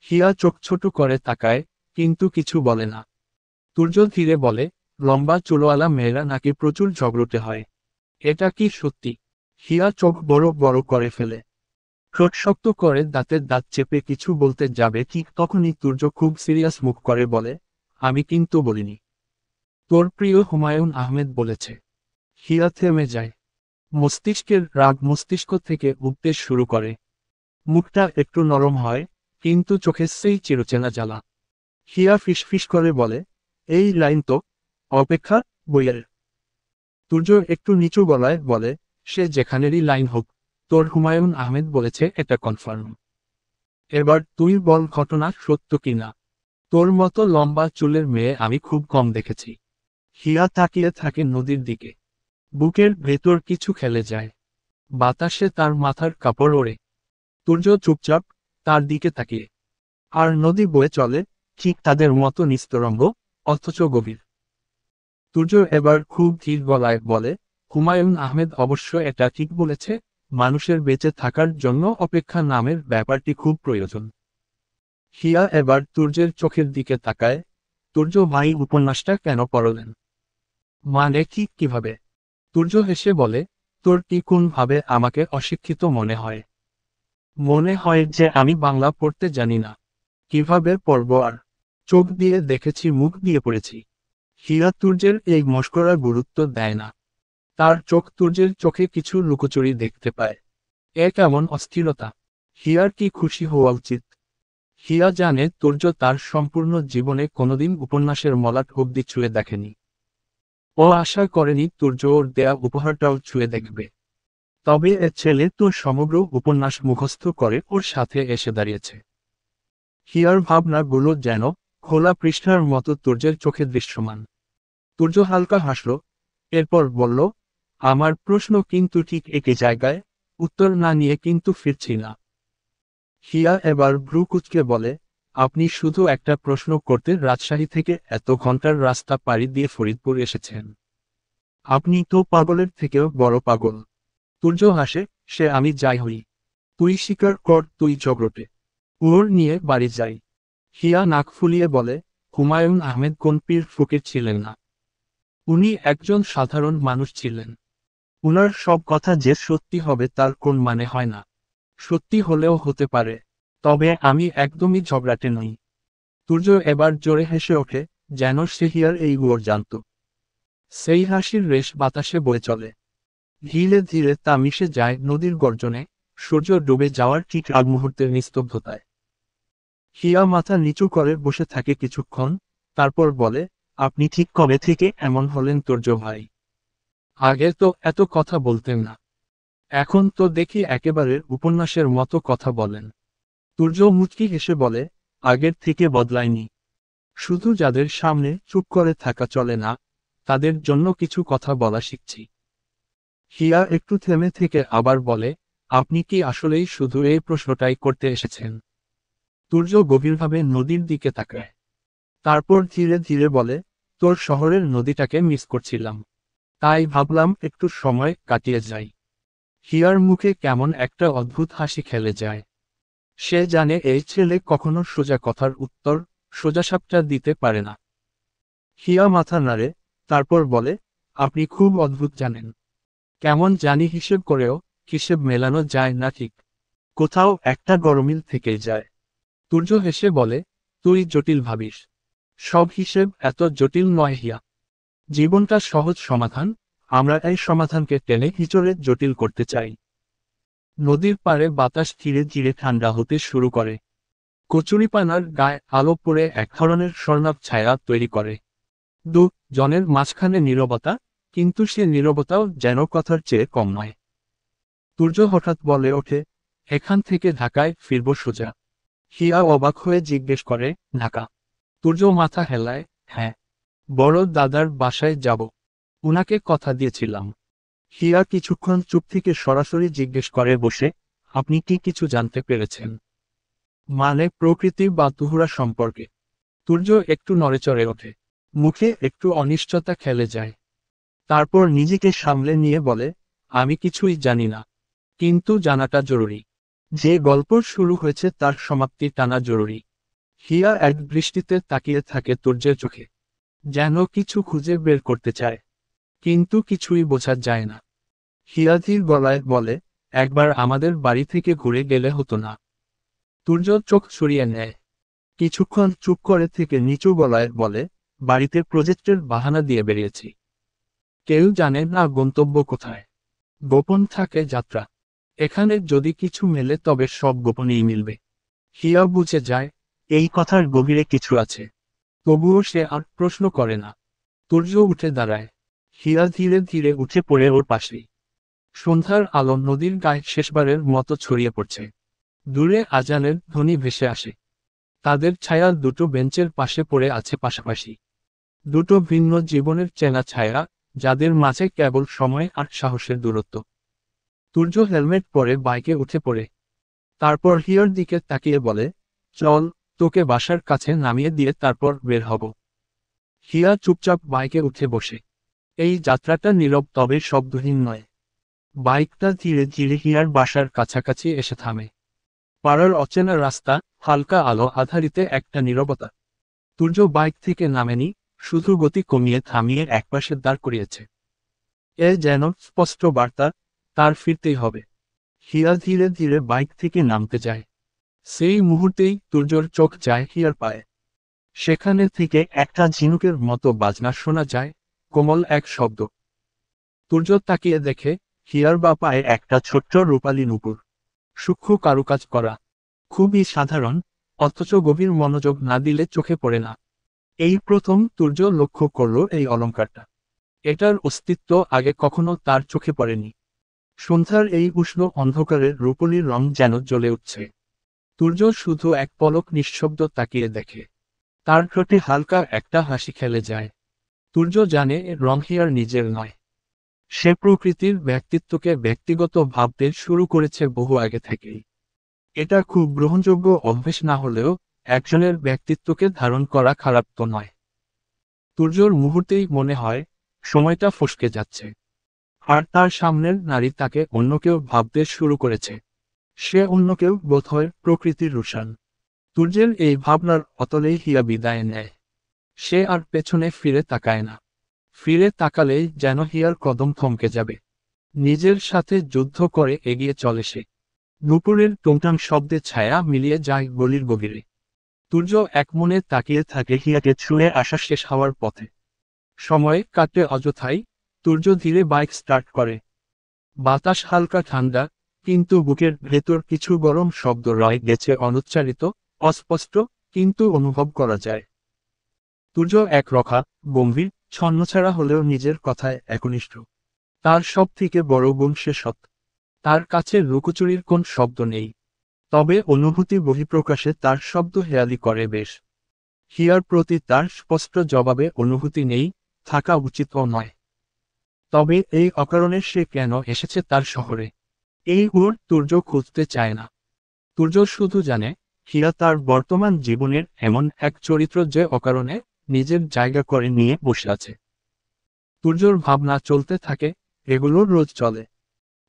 হিয়া চোখ ছোট করে তাকায়, কিন্তু কিছু বলে না। সূর্য ধীরে বলে, লম্বা চুলওয়ালা মেয়েরা নাকি প্রচুর ঝগড়তে হয়, এটা কি সত্যি? হিয়া চোখ বড় বড় করে ফেলে, ঠোঁট শক্ত করে দাঁতের দাঁত চেপে কিছু বলতে যাবে ঠিক তখনই সূর্য খুব সিরিয়াস মুখ করে বলে, আমি কিন্তু বলিনি। তোর প্রিয় হুমায়ুন আহমেদ বলেছে। হিয়া থেমে যায়। মস্তিষ্কের রাগ মস্তিষ্ক থেকে উঠতে শুরু করে। মুখটা একটু নরম হয়, কিন্তু চোখে সেই চিরচেনা জ্বালা। হিয়া ফিসফিস করে বলে, এই লাইন তো অপেক্ষা বইয়ের। সূর্য একটু নিচু গলায় বলে, সে যেখানেরই লাইন হোক, তোর হুমায়ুন আহমেদ বলেছে এটা কনফার্ম। এবার তুই বল ঘটনা সত্য কিনা। তোর মতো লম্বা চুলের মেয়ে আমি খুব কম দেখেছি। হিয়া তাকিয়ে থাকে নদীর দিকে। বুকের ভেতর কিছু খেলে যায়। বাতাসে তার মাথার কাপড় ওড়ে। সূর্য চুপচাপ, তার দিকে তাকিয়ে। আর নদী বয়ে চলে, ঠিক তাদের মতো নিস্তরঙ্গ, অথচ গভীর। সূর্য এবার খুব ধীর গলায় বলে, হুমায়ুন আহমেদ অবশ্য এটা ঠিক বলেছে, মানুষের বেঁচে থাকার জন্য অপেক্ষা নামের ব্যাপারটি খুব প্রয়োজন। হিয়া এবার সূর্যের চোখের দিকে তাকায়, সূর্য ভাই উপন্যাসটা কেন পড়লেন? মানে ঠিক কিভাবে? সূর্য হেসে বলে, তোর কি কোন ভাবে আমাকে অশিক্ষিত মনে হয়? মনে হয় যে আমি বাংলা পড়তে জানি না। কিভাবে পড়ব আর? চোখ দিয়ে দেখেছি, মুখ দিয়ে পড়েছি। হিয়া সূর্যের এই মশকরা গুরুত্ব দেয় না। তার চোখ সূর্যের চোখে কিছু লুকোচুরি দেখতে পায়। এ কেমন অস্থিরতা! হিয়ার কি খুশি হওয়া উচিত? হিয়া জানে সূর্য তার সম্পূর্ণ জীবনে কোনোদিন উপন্যাসের মলাট অব্দি ছুঁয়ে দেখেনি। ও আশা করেনি সূর্য ওর দেয়া উপহারটাও ছুঁয়ে দেখবে। তবে এ ছেলে তো সমগ্র উপন্যাস মুখস্থ করে ওর সাথে এসে দাঁড়িয়েছে। হিয়ার ভাবনাগুলো যেন খোলা পৃষ্ঠার মতো সূর্যের চোখে দৃশ্যমান। সূর্য হালকা হাসল, এরপর বলল, আমার প্রশ্ন কিন্তু ঠিক একই জায়গায়, উত্তর না নিয়ে কিন্তু ফিরছি না। হিয়া এবার ভ্রু কুঁচকে বলে, আপনি শুধু একটা প্রশ্ন করতে রাজশাহী থেকে এত ঘন্টার রাস্তা পাড়ি দিয়ে ফরিদপুর এসেছেন? আপনি তো পাগলের থেকেও বড় পাগল। সূর্য হাসে, সে আমি যাই হই। তুই স্বীকার কর তুই ঝগড়টে। ওর নিয়ে বাড়ি যাই। হিয়া নাক ফুলিয়ে বলে, হুমায়ুন আহমেদ কোন পীর ফকির ছিলেন না। উনি একজন সাধারণ মানুষ ছিলেন। উনার সব কথা যে সত্যি হবে তার কোন মানে হয় না। সত্যি হলেও হতে পারে। তবে আমি একদমই ঝগড়াটে নই। সূর্য এবার জোরে হেসে ওঠে, যেন সে হিয়ার এই গুয়োর জানত। সেই হাসির রেশ বাতাসে বয়ে চলে। ধীরে ধীরে তা মিশে যায় নদীর গর্জনে, সূর্য ডুবে যাওয়ার ঠিক আগ মুহূর্তের নিস্তব্ধতায়। হিয়া মাথা নিচু করে বসে থাকে কিছুক্ষণ, তারপর বলে, আপনি ঠিক কবে থেকে এমন হলেন সূর্য ভাই? আগে তো এত কথা বলতেন না। এখন তো দেখি একেবারে উপন্যাসের মতো কথা বলেন। সূর্য মুচকি হেসে বলে, আগের থেকে বদলায়নি। শুধু যাদের সামনে চুপ করে থাকা চলে না, তাদের জন্য কিছু কথা বলা শিখছি। হিয়া একটু থেমে থেকে আবার বলে, আপনি কি আসলেই শুধু এই প্রশ্নটাই করতে এসেছেন? সূর্য গভীরভাবে নদীর দিকে তাকায়। তারপর ধীরে ধীরে বলে, তোর শহরের নদীটাকে মিস করছিলাম। তাই ভাবলাম একটু সময় কাটিয়ে যাই। হিয়ার মুখে কেমন একটা অদ্ভুত হাসি খেলে যায়। সে জানে এই ছেলে কখনো সোজা কথার উত্তর সোজাসাপটা দিতে পারে না। হিয়া মাথা নাড়ে, তারপর বলে, আপনি খুব অদ্ভুত জানেন। কেমন জানি হিসেব করেও হিসেব মেলানো যায় না ঠিক। কোথাও একটা গরমিল থেকেই যায়। তুর্য হেসে বলে, তুই জটিল ভাবিস। সব হিসেব এত জটিল নয় হিয়া। জীবনটা সহজ সমাধান, আমরা এই সমাধানকে টেনে হিচড়ে জটিল করতে চাই। নদীর পাড়ে বাতাস ধীরে ধীরে ঠান্ডা হতে শুরু করে। কচুরিপানার গায়ে আলো পড়ে এক ধরনের স্বর্ণাভ ছায়া তৈরি করে। দু জনের মাঝখানে নীরবতা, কিন্তু সে নীরবতাও যেন কথার চেয়ে কম নয়। তুর্য হঠাৎ বলে ওঠে, এখান থেকে ঢাকায় ফিরব সোজা। হিয়া অবাক হয়ে জিজ্ঞেস করে, ঢাকা? তুর্য মাথা হেলায়, হ্যাঁ, বড় দাদার বাসায় যাব। উনাকে কথা দিয়েছিলাম। হিয়া কিছুক্ষণ চুপ থেকে সরাসরি জিজ্ঞেস করে বসে, আপনি কি কিছু জানতে পেরেছেন? মানে প্রকৃতি বা তুহুরা সম্পর্কে? তুর্য একটু নড়েচড়ে ওঠে। মুখে একটু অনিশ্চয়তা খেলে যায়। তারপর নিজেকে সামলে নিয়ে বলে, আমি কিছুই জানি না। কিন্তু জানাটা জরুরি। যে গল্প শুরু হয়েছে তার সমাপ্তি টানা জরুরি। হিয়া এক দৃষ্টিতে তাকিয়ে থাকে তুর্যের চোখে। যেন কিছু খুঁজে বের করতে চায়। কিন্তু কিছুই বোঝা যায় না। হিয়া ধীর গলায় বলে, একবার আমাদের বাড়ি থেকে ঘুরে গেলে হতো না? তুর্য চোখ সরিয়ে নেয়। কিছুক্ষণ চুপ করে থেকে নিচু গলায় বলে, বাড়িতে প্রজেক্টের বাহানা দিয়ে বেরিয়েছি। কেউ জানে না গন্তব্য কোথায়। গোপন থাকে যাত্রা। এখানে যদি কিছু মেলে তবে সব গোপনেই মিলবে। হিয়া বুঝে যায়, এই কথার গভীরে কিছু আছে। তবুও সে আর প্রশ্ন করে না। তুর্য উঠে দাঁড়ায়। হিয়া ধীরে ধীরে উঠে পড়ে ওর পাশেই। সন্ধ্যার আলো নদীর গায়ে শেষবারের মতো ছড়িয়ে পড়ছে। দূরে আজানের ধ্বনি ভেসে আসে। তাদের ছায়া দুটো বেঞ্চের পাশে পড়ে আছে পাশাপাশি। দুটো ভিন্ন জীবনের চেনা ছায়া, যাদের মাঝে কেবল সময় আর সাহসের দূরত্ব। তুর্য হেলমেট পরে বাইকে উঠে পড়ে। তারপর হিয়ার দিকে তাকিয়ে বলে, চল, তোকে বাসার কাছে নামিয়ে দিয়ে তারপর বের হব। হিয়া চুপচাপ বাইকে উঠে বসে। এই যাত্রাটা নীরব তবে শব্দহীন নয়। বাইকটা ধীরে ধীরে হিয়ার বাসার কাছাকাছি এসে থামে। পাড়ার অচেনা রাস্তা, হালকা আলো আধারিতে একটা নীরবতা। তুর্য বাইক থেকে নামেনি, শুধু গতি কমিয়ে থামিয়ে একপাশে দাঁড় করিয়েছে। এ যেন স্পষ্ট বার্তা, তার ফিরতেই হবে। হিয়া ধীরে ধীরে বাইক থেকে নামতে যায়। সেই মুহূর্তেই তুর্যর চোখ যায় হিয়ার পায়ে। সেখানে থেকে একটা ঝিনুকের মতো বাজনা শোনা যায়, কোমল এক শব্দ। তুর্য তাকিয়ে দেখে, হিয়ার বা পায়ে একটা ছোট্ট রূপালী নুপুর। সূক্ষ্ম কারুকাজ করা। খুবই সাধারণ, অথচ গভীর মনোযোগ না দিলে চোখে পড়ে না। এই প্রথম তুর্য লক্ষ্য করল এই অলংকারটা। এটার অস্তিত্ব আগে কখনো তার চোখে পড়েনি। সন্ধ্যার এই উষ্ণ অন্ধকারের রূপলীর রং যেন জ্বলে উঠছে। তুর্য শুধু এক পলক নিঃশব্দ তাকিয়ে দেখে। তার ঠোঁটে হালকা একটা হাসি খেলে যায়। তুর্য জানে এর রং হিয়ার নিজের নয়। সে প্রকৃতির ব্যক্তিত্বকে ব্যক্তিগত ভাবতে শুরু করেছে বহু আগে থেকেই। এটা খুব গ্রহণযোগ্য অভ্যেস না হলেও একজনের ব্যক্তিত্বকে ধারণ করা খারাপ তো নয়। তুর্যর মুহূর্তেই মনে হয়, সময়টা ফসকে যাচ্ছে। আর তার সামনের নারী তাকে অন্য কেউ ভাবতে শুরু করেছে। সে অন্য কেউ বোধহয় প্রকৃতির রুশান। তুর্যের এই ভাবনার অতলেই হিয়া বিদায় নেয়। সে আর পেছনে ফিরে তাকায় না। ফিরে তাকালেই যেন হিয়ার কদম থমকে যাবে। নিজের সাথে যুদ্ধ করে এগিয়ে চলে সে। নুপুরের টুংটাং শব্দে ছায়া মিলিয়ে যায় গলির গভীরে। তুর্য এক মনে তাকিয়ে থাকে হিয়াকে ছুঁয়ে আসা শেষ হওয়ার পথে। সময় কাটে অযথাই। তুর্য ধীরে বাইক স্টার্ট করে। বাতাস হালকা ঠান্ডা, কিন্তু বুকের ভেতর কিছু গরম শব্দ রয়ে গেছে অনুচ্চারিত, অস্পষ্ট, কিন্তু অনুভব করা যায়। তুর্য একরক্ষা, গম্ভীর, ছন্নছাড়া হলেও নিজের কথায় একনিষ্ঠ। তার সব থেকে বড় গুণ সে সৎ। তার কাছে লুকোচুরির কোন শব্দ নেই। তবে অনুভূতি বহিঃপ্রকাশে তার শব্দ হেয়ালি করে বেশ। হিয়ার প্রতি তার স্পষ্ট জবাবে অনুভূতি নেই, থাকা উচিতও নয়। তবে এই অকারণে সে কেন এসেছে তার শহরে? এই তুর্য খুঁজতে চায় না। তুর্য শুধু জানে, হিয়া তার বর্তমান জীবনের এমন এক চরিত্র যে অকারণে নিজের জায়গা করে নিয়ে বসে আছে। তুর্যর ভাবনা চলতে থাকে, এগুলো রোজ চলে।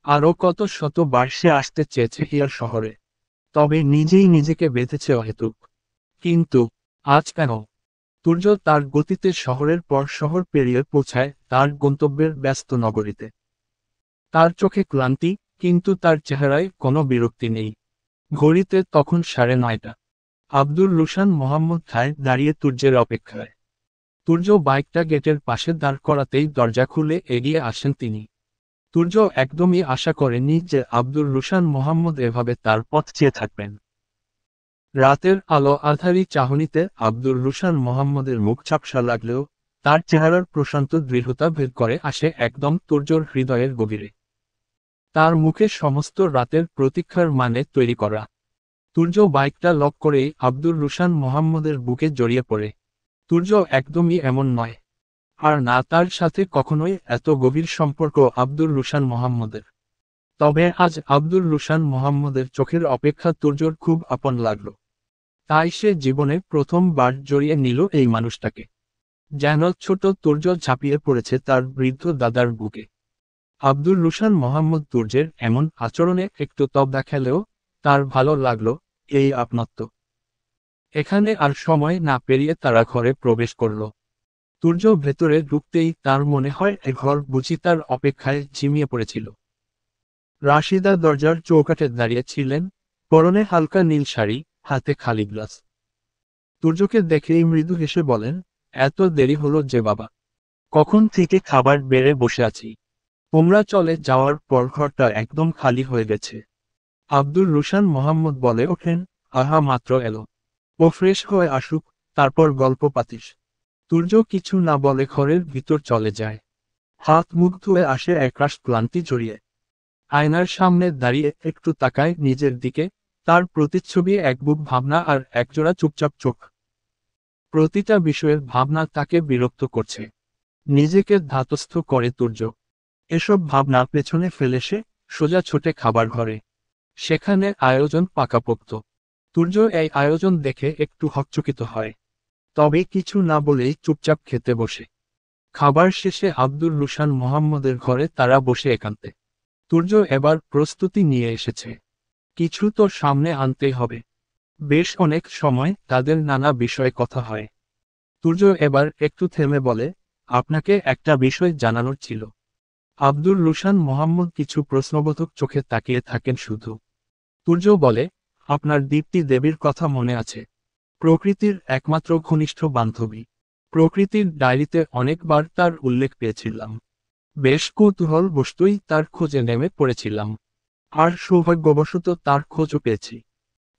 আরও কত শতবার সে আসতে চেয়েছে হিয়ার শহরে, তবে নিজেই নিজেকে বেঁধেছে অহেতুক। কিন্তু আজ কেন? সূর্য তার গতিতে শহরের পর শহর পেরিয়ে পৌঁছায় তার গন্তব্যের ব্যস্ত নগরীতে। তার চোখে ক্লান্তি, কিন্তু তার চেহারায় কোনো বিরক্তি নেই। ঘড়িতে তখন 9:30। আব্দুর রুশান মোহাম্মদ খায় দাঁড়িয়ে সূর্যের অপেক্ষায়। সূর্য বাইকটা গেটের পাশে দাঁড় করাতেই দরজা খুলে এগিয়ে আসেন তিনি। সূর্য একদমই আশা করেনি যে আব্দুর রুশান মোহাম্মদ এভাবে তার পথ চেয়ে থাকবেন। রাতের আলো আঁধারি চাহনিতে আব্দুর রুশান মোহাম্মদের মুখ ঝাপসা লাগলেও তার চেহারার প্রশান্ত দৃঢ়তা ভেদ করে আসে একদম সূর্যর হৃদয়ের গভীরে। তার মুখে সমস্ত রাতের প্রতীক্ষার মানে তৈরি করা। সূর্য বাইকটা লক করেই আব্দুর রুশান মোহাম্মদের বুকে জড়িয়ে পড়ে। সূর্য একদমই এমন নয়, আর না তার সাথে কখনোই এত গভীর সম্পর্ক আব্দুর রুশান মোহাম্মদের। তবে আজ আব্দুর রুশান মোহাম্মদের চোখের অপেক্ষা সূর্যর খুব আপন লাগল। তাই সে জীবনে প্রথমবার জড়িয়ে নিল এই মানুষটাকে। যেন ছোট সূর্য ঝাঁপিয়ে পড়েছে তার বৃদ্ধ দাদার বুকে। আব্দুর রুশান মোহাম্মদ সূর্যের এমন আচরণে একটু তব দেখালেও তার ভালো লাগলো এই আপনত্ব। এখানে আর সময় না পেরিয়ে তারা ঘরে প্রবেশ করল। সূর্য ভেতরে ঢুকতেই তার মনে হয় এ ঘর বুঝি তার অপেক্ষায় ঝিমিয়ে পড়েছিল। রাশিদা দরজার চৌকাঠে দাঁড়িয়ে ছিলেন, পরনে হালকা নীল শাড়ি, হাতে খালি গ্লাস। সূর্যকে দেখেই মৃদু হেসে বলেন, এত দেরি হলো যে বাবা? কখন থেকে খাবার বেড়ে বসে আছি। তোমরা চলে যাওয়ার পর ঘরটা একদম খালি হয়ে গেছে। আব্দুর রুশান মোহাম্মদ বলে ওঠেন, আহা মাত্র এলো, ও ফ্রেশ হয়ে আসুক, তারপর গল্প পাতিস। সূর্য কিছু না বলে ঘরের ভিতর চলে যায়। হাত মুখ ধুয়ে আসে একরাশ ক্লান্তি জড়িয়ে। আয়নার সামনে দাঁড়িয়ে একটু তাকায় নিজের দিকে, তার প্রতিচ্ছবি এক বুক ভাবনা আর একজোড়া চুপচাপ চোখ। প্রতিটা বিষয়ের ভাবনা তাকে বিরক্ত করছে। নিজেকে ধাতস্থ করে সূর্য। এসব ভাবনা পেছনে ফেলে সে সোজা ছোটে খাবার ঘরে। সেখানে আয়োজন পাকাপোক্ত। সূর্য এই আয়োজন দেখে একটু হকচকিত হয়, তবে কিছু না বলেই চুপচাপ খেতে বসে। খাবার শেষে আব্দুর রুশান মোহাম্মদের ঘরে তারা বসে একান্তে। সূর্য এবার প্রস্তুতি নিয়ে এসেছে, কিছু তো সামনে আনতেই হবে। বেশ অনেক সময় তাদের নানা বিষয়ে কথা হয়। সূর্য এবার একটু থেমে বলে, আপনাকে একটা বিষয় জানানোর ছিল। আব্দুর রুশান মোহাম্মদ কিছু প্রশ্নবোধক চোখে তাকিয়ে থাকেন শুধু। সূর্য বলে, আপনার দীপ্তি দেবীর কথা মনে আছে? প্রকৃতির একমাত্র ঘনিষ্ঠ বান্ধবী। প্রকৃতির ডায়েরিতে অনেকবার তার উল্লেখ পেয়েছিলাম। বেশ কৌতূহল বস্তুই তার খোঁজে নেমে পড়েছিলাম। আর সৌভাগ্যবশত তার খোঁজও পেয়েছি।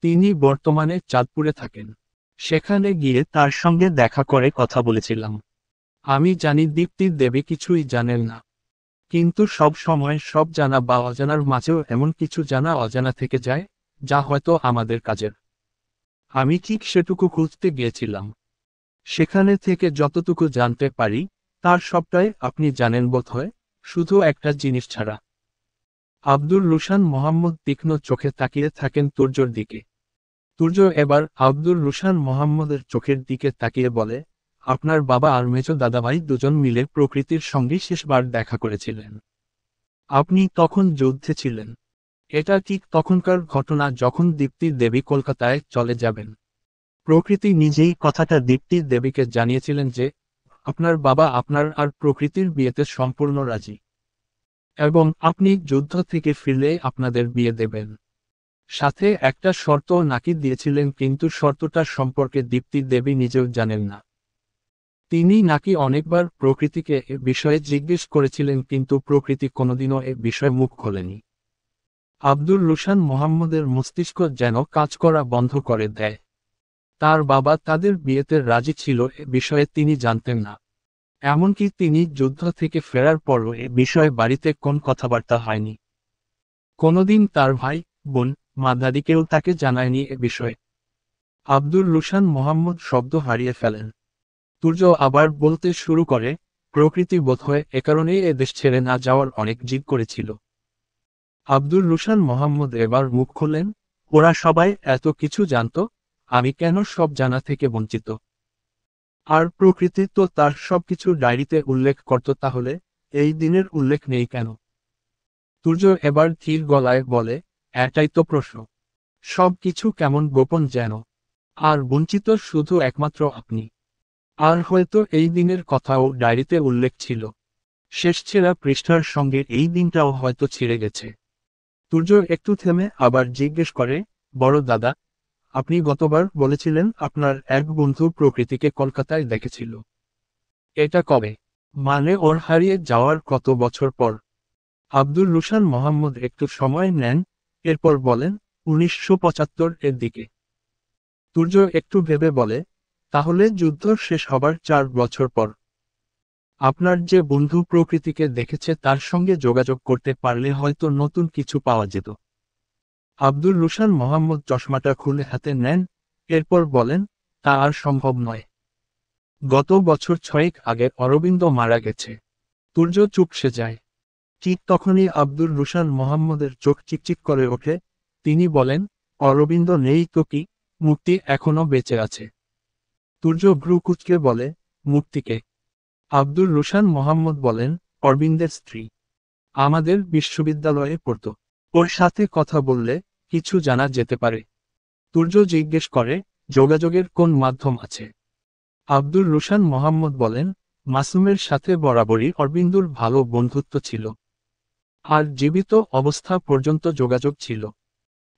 তিনি বর্তমানে চাঁদপুরে থাকেন। সেখানে গিয়ে তার সঙ্গে দেখা করে কথা বলেছিলাম। আমি জানি দীপ্তির দেবী কিছুই জানেন না, কিন্তু সব সময় সব জানা বা অজানার মাঝেও এমন কিছু জানা অজানা থেকে যায়, যা হয়তো আমাদের কাজের। আমি ঠিক সেটুকু খুঁজতে গিয়েছিলাম। সেখানে থেকে যতটুকু জানতে পারি তার সবটাই আপনি জানেন বোধহয়, শুধু একটা জিনিস ছাড়া। আব্দুর রুশান মোহাম্মদ তীক্ষ্ণ চোখে তাকিয়ে থাকেন সূর্যর দিকে। সূর্য এবার আব্দুর রুশান মোহাম্মদের চোখের দিকে তাকিয়ে বলে, আপনার বাবা আর মেজো দাদাভাই দুজন মিলে প্রকৃতির সঙ্গে শেষবার দেখা করেছিলেন। আপনি তখন যুদ্ধে ছিলেন। এটা ঠিক তখনকার ঘটনা যখন দীপ্তির দেবী কলকাতায় চলে যাবেন। প্রকৃতি নিজেই কথাটা দীপ্তির দেবীকে জানিয়েছিলেন যে আপনার বাবা আপনার আর প্রকৃতির বিয়েতে সম্পূর্ণ রাজি, এবং আপনি যুদ্ধ থেকে ফিরলে আপনাদের বিয়ে দেবেন। সাথে একটা শর্ত নাকি দিয়েছিলেন, কিন্তু শর্তটার সম্পর্কে দীপ্তির দেবী নিজেও জানেন না। তিনি নাকি অনেকবার প্রকৃতিকে এ বিষয়ে জিজ্ঞেস করেছিলেন, কিন্তু প্রকৃতি কোনোদিনও এ বিষয়ে মুখ খোলেনি। আব্দুর রুশান মোহাম্মদের মস্তিষ্ক যেন কাজ করা বন্ধ করে দেয়। তার বাবা তাদের বিয়েতে রাজি ছিল এ বিষয়ে তিনি জানতেন না। এমনকি তিনি যুদ্ধ থেকে ফেরার পরও এ বিষয়ে বাড়িতে কোন কথাবার্তা হয়নি। কোনোদিন তার ভাই, বোন, মা দাদিকেও তাকে জানায়নি এ বিষয়ে। আব্দুর রুশান মোহাম্মদ শব্দ হারিয়ে ফেলেন। সূর্য আবার বলতে শুরু করে, প্রকৃতি বোধহয় এ কারণেই এ দেশ ছেড়ে না যাওয়ার অনেক জিদ করেছিল। আব্দুর রুশান মোহাম্মদ এবার মুখ খুললেন, ওরা সবাই এত কিছু জানত, আমি কেন সব জানা থেকে বঞ্চিত? আর প্রকৃতি তো তার সবকিছু ডায়েরিতে উল্লেখ করত, তাহলে এই দিনের উল্লেখ নেই কেন? সূর্য এবার ধীর গলায় বলে, এটাই তো প্রশ্ন। সব কিছু কেমন গোপন যেন। আর বঞ্চিত শুধু একমাত্র আপনি। আর হয়তো এই দিনের কথাও ডায়েরিতে উল্লেখ ছিল। শেষ ছেঁড়া পৃষ্ঠার সঙ্গে এই দিনটাও হয়তো ছিঁড়ে গেছে। সূর্য একটু থেমে আবার জিজ্ঞেস করে, বড় দাদা, আপনি গতবার বলেছিলেন আপনার এক বন্ধু প্রকৃতিকে কলকাতায় দেখেছিল। এটা কবে? মানে ওর হারিয়ে যাওয়ার কত বছর পর? আব্দুর রুশান মোহাম্মদ একটু সময় নেন, এরপর বলেন, 1975 এর দিকে। সূর্য একটু ভেবে বলে, তাহলে যুদ্ধ শেষ হবার 4 বছর পর। আপনার যে বন্ধু প্রকৃতিকে দেখেছে তার সঙ্গে যোগাযোগ করতে পারলে হয়তো নতুন কিছু পাওয়া যেত। আব্দুর রুশান মোহাম্মদ চশমাটা খুলে হাতে নেন, এরপর বলেন, তা আর সম্ভব নয়। গত বছর 6 আগে অরবিন্দ মারা গেছে। সূর্য চুপসে যায়। ঠিক তখনই আব্দুর রুশান মোহাম্মদের চোখ চিকচিক করে ওঠে। তিনি বলেন, অরবিন্দ নেই তো কি, মুক্তি এখনো বেঁচে আছে। সূর্য ভ্রু কুঁচকে বলে, মুক্তিকে? আব্দুর রুশান মোহাম্মদ বলেন, অরবিন্দের স্ত্রী। আমাদের বিশ্ববিদ্যালয়ে পড়ত। ওর সাথে কথা বললে কিছু জানা যেতে পারে। সূর্য জিজ্ঞেস করে, যোগাযোগের কোন মাধ্যম আছে? আব্দুর রুশান মোহাম্মদ বলেন, মাসুমের সাথে বরাবরই অরবিন্দুর ভালো বন্ধুত্ব ছিল। আর জীবিত অবস্থা পর্যন্ত যোগাযোগ ছিল।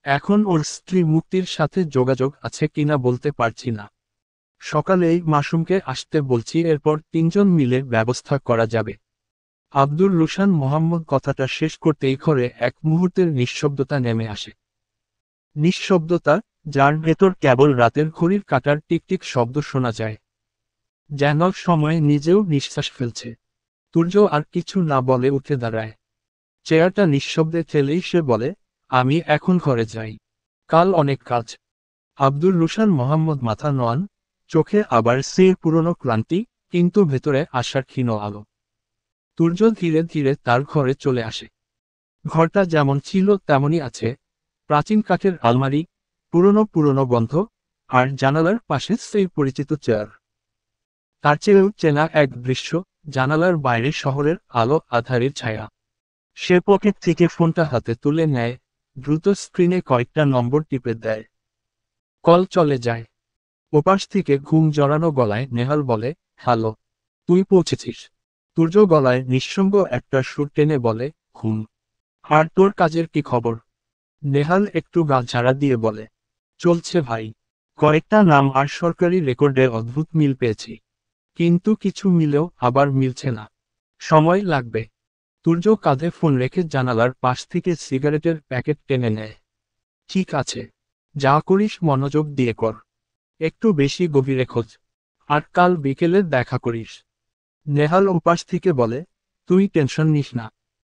এখন ওর স্ত্রী মুক্তির সাথে যোগাযোগ আছে কিনা বলতে পারছি না। সকালেই মাসুমকে আসতে বলছি, এরপর 3জন মিলে ব্যবস্থা করা যাবে। আব্দুর রুশান মোহাম্মদ কথাটা শেষ করতেই ঘরে এক মুহূর্তের নিঃশব্দতা নেমে আসে। নিঃশব্দতা, যার ভেতর কেবল রাতের ঘড়ির কাঁটার টিকটিক শব্দ শোনা যায়। যেন সময় নিজেও নিঃশ্বাস ফেলছে। সূর্য আর কিছু না বলে উঠে দাঁড়ায়। চেয়ারটা নিঃশব্দে ঠেলেই সে বলে, আমি এখন ঘরে যাই। কাল অনেক কাজ। আব্দুর রুশান মোহাম্মদ মাথা নোয়ান, চোখে আবার সেই পুরনো ক্লান্তি, কিন্তু ভেতরে আশার ক্ষীণ আলো। সূর্য ধীরে ধীরে তার ঘরে চলে আসে। ঘরটা যেমন ছিল তেমনই আছে। প্রাচীন কাঠের আলমারি, পুরনো পুরনো গন্ধ, আর জানালার পাশে সেই পরিচিত চেয়ার। তার চেয়েও চেনা এক দৃশ্য, জানালার বাইরে শহরের আলো আধারের ছায়া। সে পকেট থেকে ফোনটা হাতে তুলে নেয়, দ্রুত স্ক্রিনে কয়েকটা নম্বর টিপে দেয়। কল চলে যায়। ওপাশ থেকে ঘুম জড়ানো গলায় নেহাল বলে, হ্যালো, তুই পৌঁছেছিস? সূর্য গলায় নিঃসঙ্গ একটা সুর টেনে বলে, ঘুম। আর তোর কাজের কি খবর? নেহাল একটু গা ঝাড়া দিয়ে বলে, চলছে ভাই। কয়েকটা নাম আর সরকারি রেকর্ডে অদ্ভুত মিল পেয়েছি। কিন্তু কিছু মিলেও আবার মিলছে না। সময় লাগবে। সূর্য কাঁধে ফোন রেখে জানালার পাশ থেকে সিগারেটের প্যাকেট টেনে নেয়। ঠিক আছে, যা করিস মনোযোগ দিয়ে কর। একটু বেশি গভীরে খোঁজ। আর কাল বিকেলে দেখা করিস। নেহাল ওপাশ থেকে বলে, তুই টেনশন নিস না।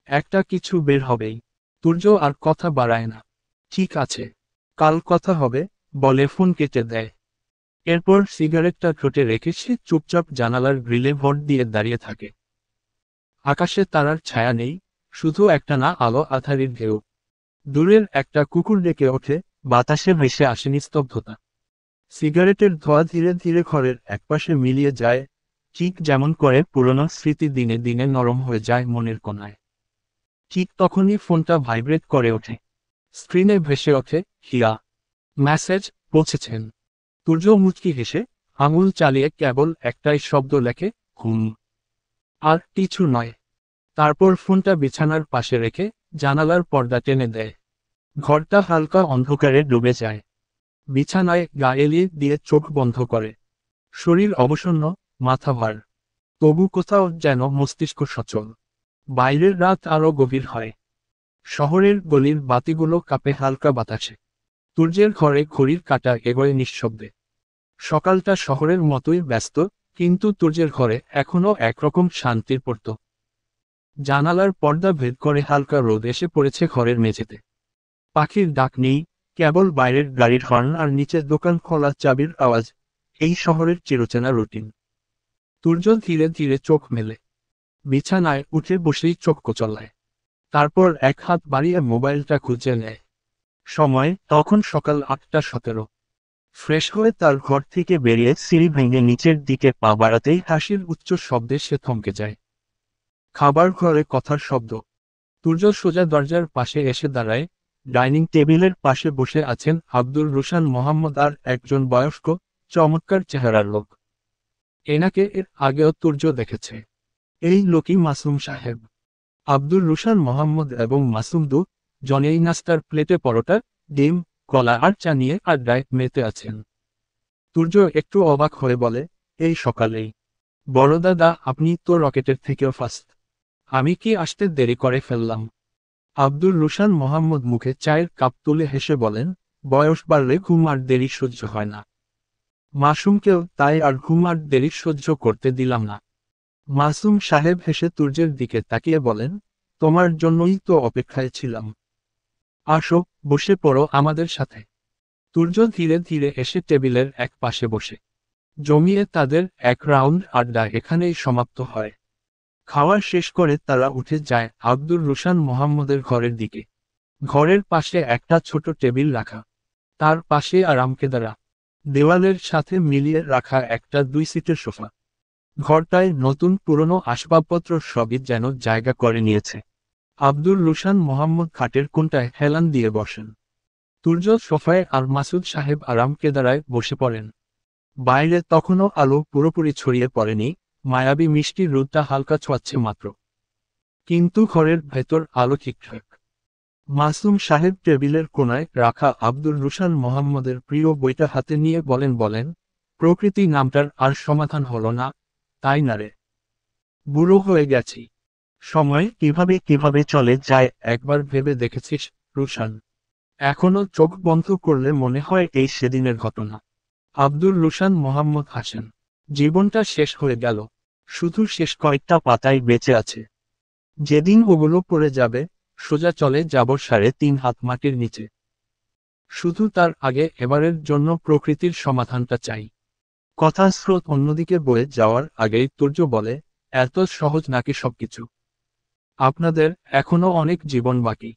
একটা কিছু বের হবেই। সূর্য আর কথা বাড়ায় না। ঠিক আছে, কাল কথা হবে, বলে ফোন কেটে দেয়। এরপর সিগারেটটা ঠোঁটে রেখে সে চুপচাপ জানালার গ্রিলে ভর দিয়ে দাঁড়িয়ে থাকে। আকাশে তারার ছায়া নেই, শুধু একটানা আলো আধারির ঢেউ। দূরের একটা কুকুর ডেকে ওঠে, বাতাসে ভেসে আসে নিস্তব্ধতা। সিগারেটের ধোঁয়া ধীরে ধীরে ঘরের একপাশে মিলিয়ে যায়, ঠিক যেমন করে পুরনো স্মৃতি দিনে দিনে নরম হয়ে যায় মনের কোণায়। ঠিক তখনই ফোনটা ভাইব্রেট করে ওঠে। স্ক্রিনে ভেসে ওঠে, হিয়া। মেসেজ, পৌঁছেছেন। সূর্য মুচকি হেসে আঙুল চালিয়ে কেবল একটাই শব্দ লেখে, ঘুম। আর কিছু নয়। তারপর ফোনটা বিছানার পাশে রেখে জানালার পর্দা টেনে দেয়। ঘরটা হালকা অন্ধকারে ডুবে যায়। বিছানায় গা এলিয়ে দিয়ে চোখ বন্ধ করে। শরীর অবসন্ন, মাথা ভার। তবু কোথাও যেন মস্তিষ্ক সচল। বাইরের রাত আরো গভীর হয়। শহরের গলির বাতিগুলো কাঁপে হালকা বাতাসে। সূর্যের ঘরে ঘড়ির কাঁটা এগোয় নিঃশব্দে। সকালটা শহরের মতোই ব্যস্ত, কিন্তু সূর্যের ঘরে এখনো একরকম শান্তির পড়ত। জানালার পর্দা ভেদ করে হালকা রোদ এসে পড়েছে ঘরের মেঝেতে। পাখির ডাক নেই, কেবল বাইরের গাড়ির হর্ন আর নিচে দোকান খোলা চাবির আওয়াজ। এই শহরের চিরচেনা রুটিন। সূর্য ধীরে ধীরে চোখ মেলে। বিছানায় উঠে বসেই চোখ কোচলায়। তারপর এক হাত বাড়িয়ে মোবাইলটা খুঁজে নেয়। সময় তখন সকাল 8:17। ফ্রেশ হয়ে তার ঘর থেকে বেরিয়ে সিঁড়ি ভেঙে নিচের দিকে পা বাড়াতেই হাসির উচ্চ শব্দে সে থমকে যায়। খাবার ঘরে কথার শব্দ। তুর্য সোজা দরজার পাশে এসে দাঁড়ায়। ডাইনিং টেবিলের পাশে বসে আছেন আব্দুর রুশান মোহাম্মদ আর একজন বয়স্ক, চমৎকার চেহারার লোক। এনাকে এর আগেও তুর্য দেখেছে। এই লোকই মাসুম সাহেব। আব্দুর রুশান মোহাম্মদ এবং মাসুম জনেই নাস্তার প্লেটে পরোটা, ডিম, কলা আর চা নিয়ে আড্ডায় মেতে আছেন। তুর্য একটু অবাক হয়ে বলে, এই সকালেই? বড় দাদা, আপনি তো রকেটের থেকেও ফাস্ট। আমি কি আসতে দেরি করে ফেললাম? আব্দুর রুশান মোহাম্মদ মুখে চায়ের কাপ তুলে হেসে বলেন, বয়স বাড়লে ঘুম আর দেরি সহ্য হয় না। মাসুমকেও তাই আর ঘুম আর দেরি সহ্য করতে দিলাম না। মাসুম সাহেব হেসে তুর্যের দিকে তাকিয়ে বলেন, তোমার জন্যই তো অপেক্ষায় ছিলাম। আসো, বসে পড়ো আমাদের সাথে। তুর্য ধীরে ধীরে এসে টেবিলের এক পাশে বসে। জমিয়ে তাদের এক রাউন্ড আড্ডা এখানেই সমাপ্ত হয়। খাওয়া শেষ করে তারা উঠে যায় আব্দুর রুশান মোহাম্মদের ঘরের দিকে। ঘরের পাশে একটা ছোট টেবিল রাখা, তার পাশে আরামকেদারা দেওয়ালের সাথে মিলিয়ে রাখা একটা 2 সিটের সোফা। ঘরটায় নতুন পুরনো আসবাবপত্র সবই যেন জায়গা করে নিয়েছে। আব্দুর রুশান মোহাম্মদ খাটের কোণটায় হেলান দিয়ে বসেন। তুর্য সোফায় আর মাসুদ সাহেব আরামকেদারায় বসে পড়েন। বাইরে তখনও আলো পুরোপুরি ছড়িয়ে পড়েনি, মায়াবী মিষ্টি রোদটা হালকা ছোঁয়াচ্ছে মাত্র। কিন্তু ঘরের ভেতর আলো ঠিকঠাক। মাসুম সাহেব টেবিলের কোণায় রাখা আব্দুর রুশান মোহাম্মদের প্রিয় বইটা হাতে নিয়ে বলেন, প্রকৃতি নামটার আর সমাধান হলো না, তাই না রে? বুড়ো হয়ে গেছি। সময় কিভাবে কিভাবে চলে যায় একবার ভেবে দেখেছিস, রুশান? এখনো চোখ বন্ধ করলে মনে হয় এই সেদিনের ঘটনা। আব্দুর রুশান মোহাম্মদ হাসেন। জীবনটা শেষ হয়ে গেল, শুধু শেষ কয়েকটা পাতাই বেঁচে আছে। যেদিন ওগুলো পড়ে যাবে, সোজা চলে যাব 3.5 হাত মাটির নিচে। শুধু তার আগে এবারের জন্য প্রকৃতির সমাধানটা চাই। কথা স্রোত অন্যদিকে বয়ে যাওয়ার আগেই তুর্য বলে, এত সহজ নাকি সবকিছু? আপনাদের এখনো অনেক জীবন বাকি।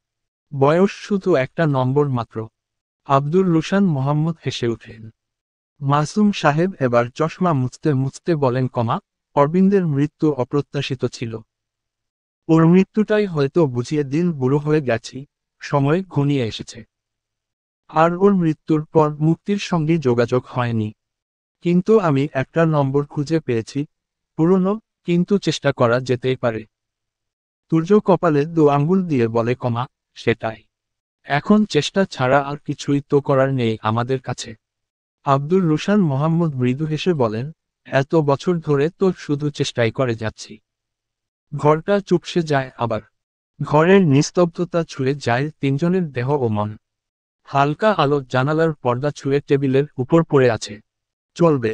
বয়স শুধু একটা নম্বর মাত্র। আব্দুর রুশান মোহাম্মদ হেসে উঠেন। মাসুম সাহেব এবার চশমা মুছতে মুছতে বলেন, অরবিন্দের মৃত্যু অপ্রত্যাশিত ছিল। ওর মৃত্যুটাই হয়তো বুঝিয়ে দিন বুড়ো হয়ে গেছি, সময় ঘনিয়ে এসেছে। আর ওর মৃত্যুর পর মুক্তির সঙ্গে যোগাযোগ হয়নি। কিন্তু আমি একটা নম্বর খুঁজে পেয়েছি, পুরনো, কিন্তু চেষ্টা করা যেতেই পারে। তুর্য কপালে 2 আঙ্গুল দিয়ে বলে, সেটাই। এখন চেষ্টা ছাড়া আর কিছুই তো করার নেই আমাদের কাছে। আব্দুর রুশান মোহাম্মদ মৃদু হেসে বলেন, এত বছর ধরে তো শুধু চেষ্টাই করে যাচ্ছি। ঘরটা চুপসে যায় আবার। ঘরের নিস্তব্ধতা ছুঁয়ে যায় তিনজনের দেহ ও মন। হালকা আলো জানালার পর্দা ছুঁয়ে টেবিলের উপর পড়ে আছে। চলবে।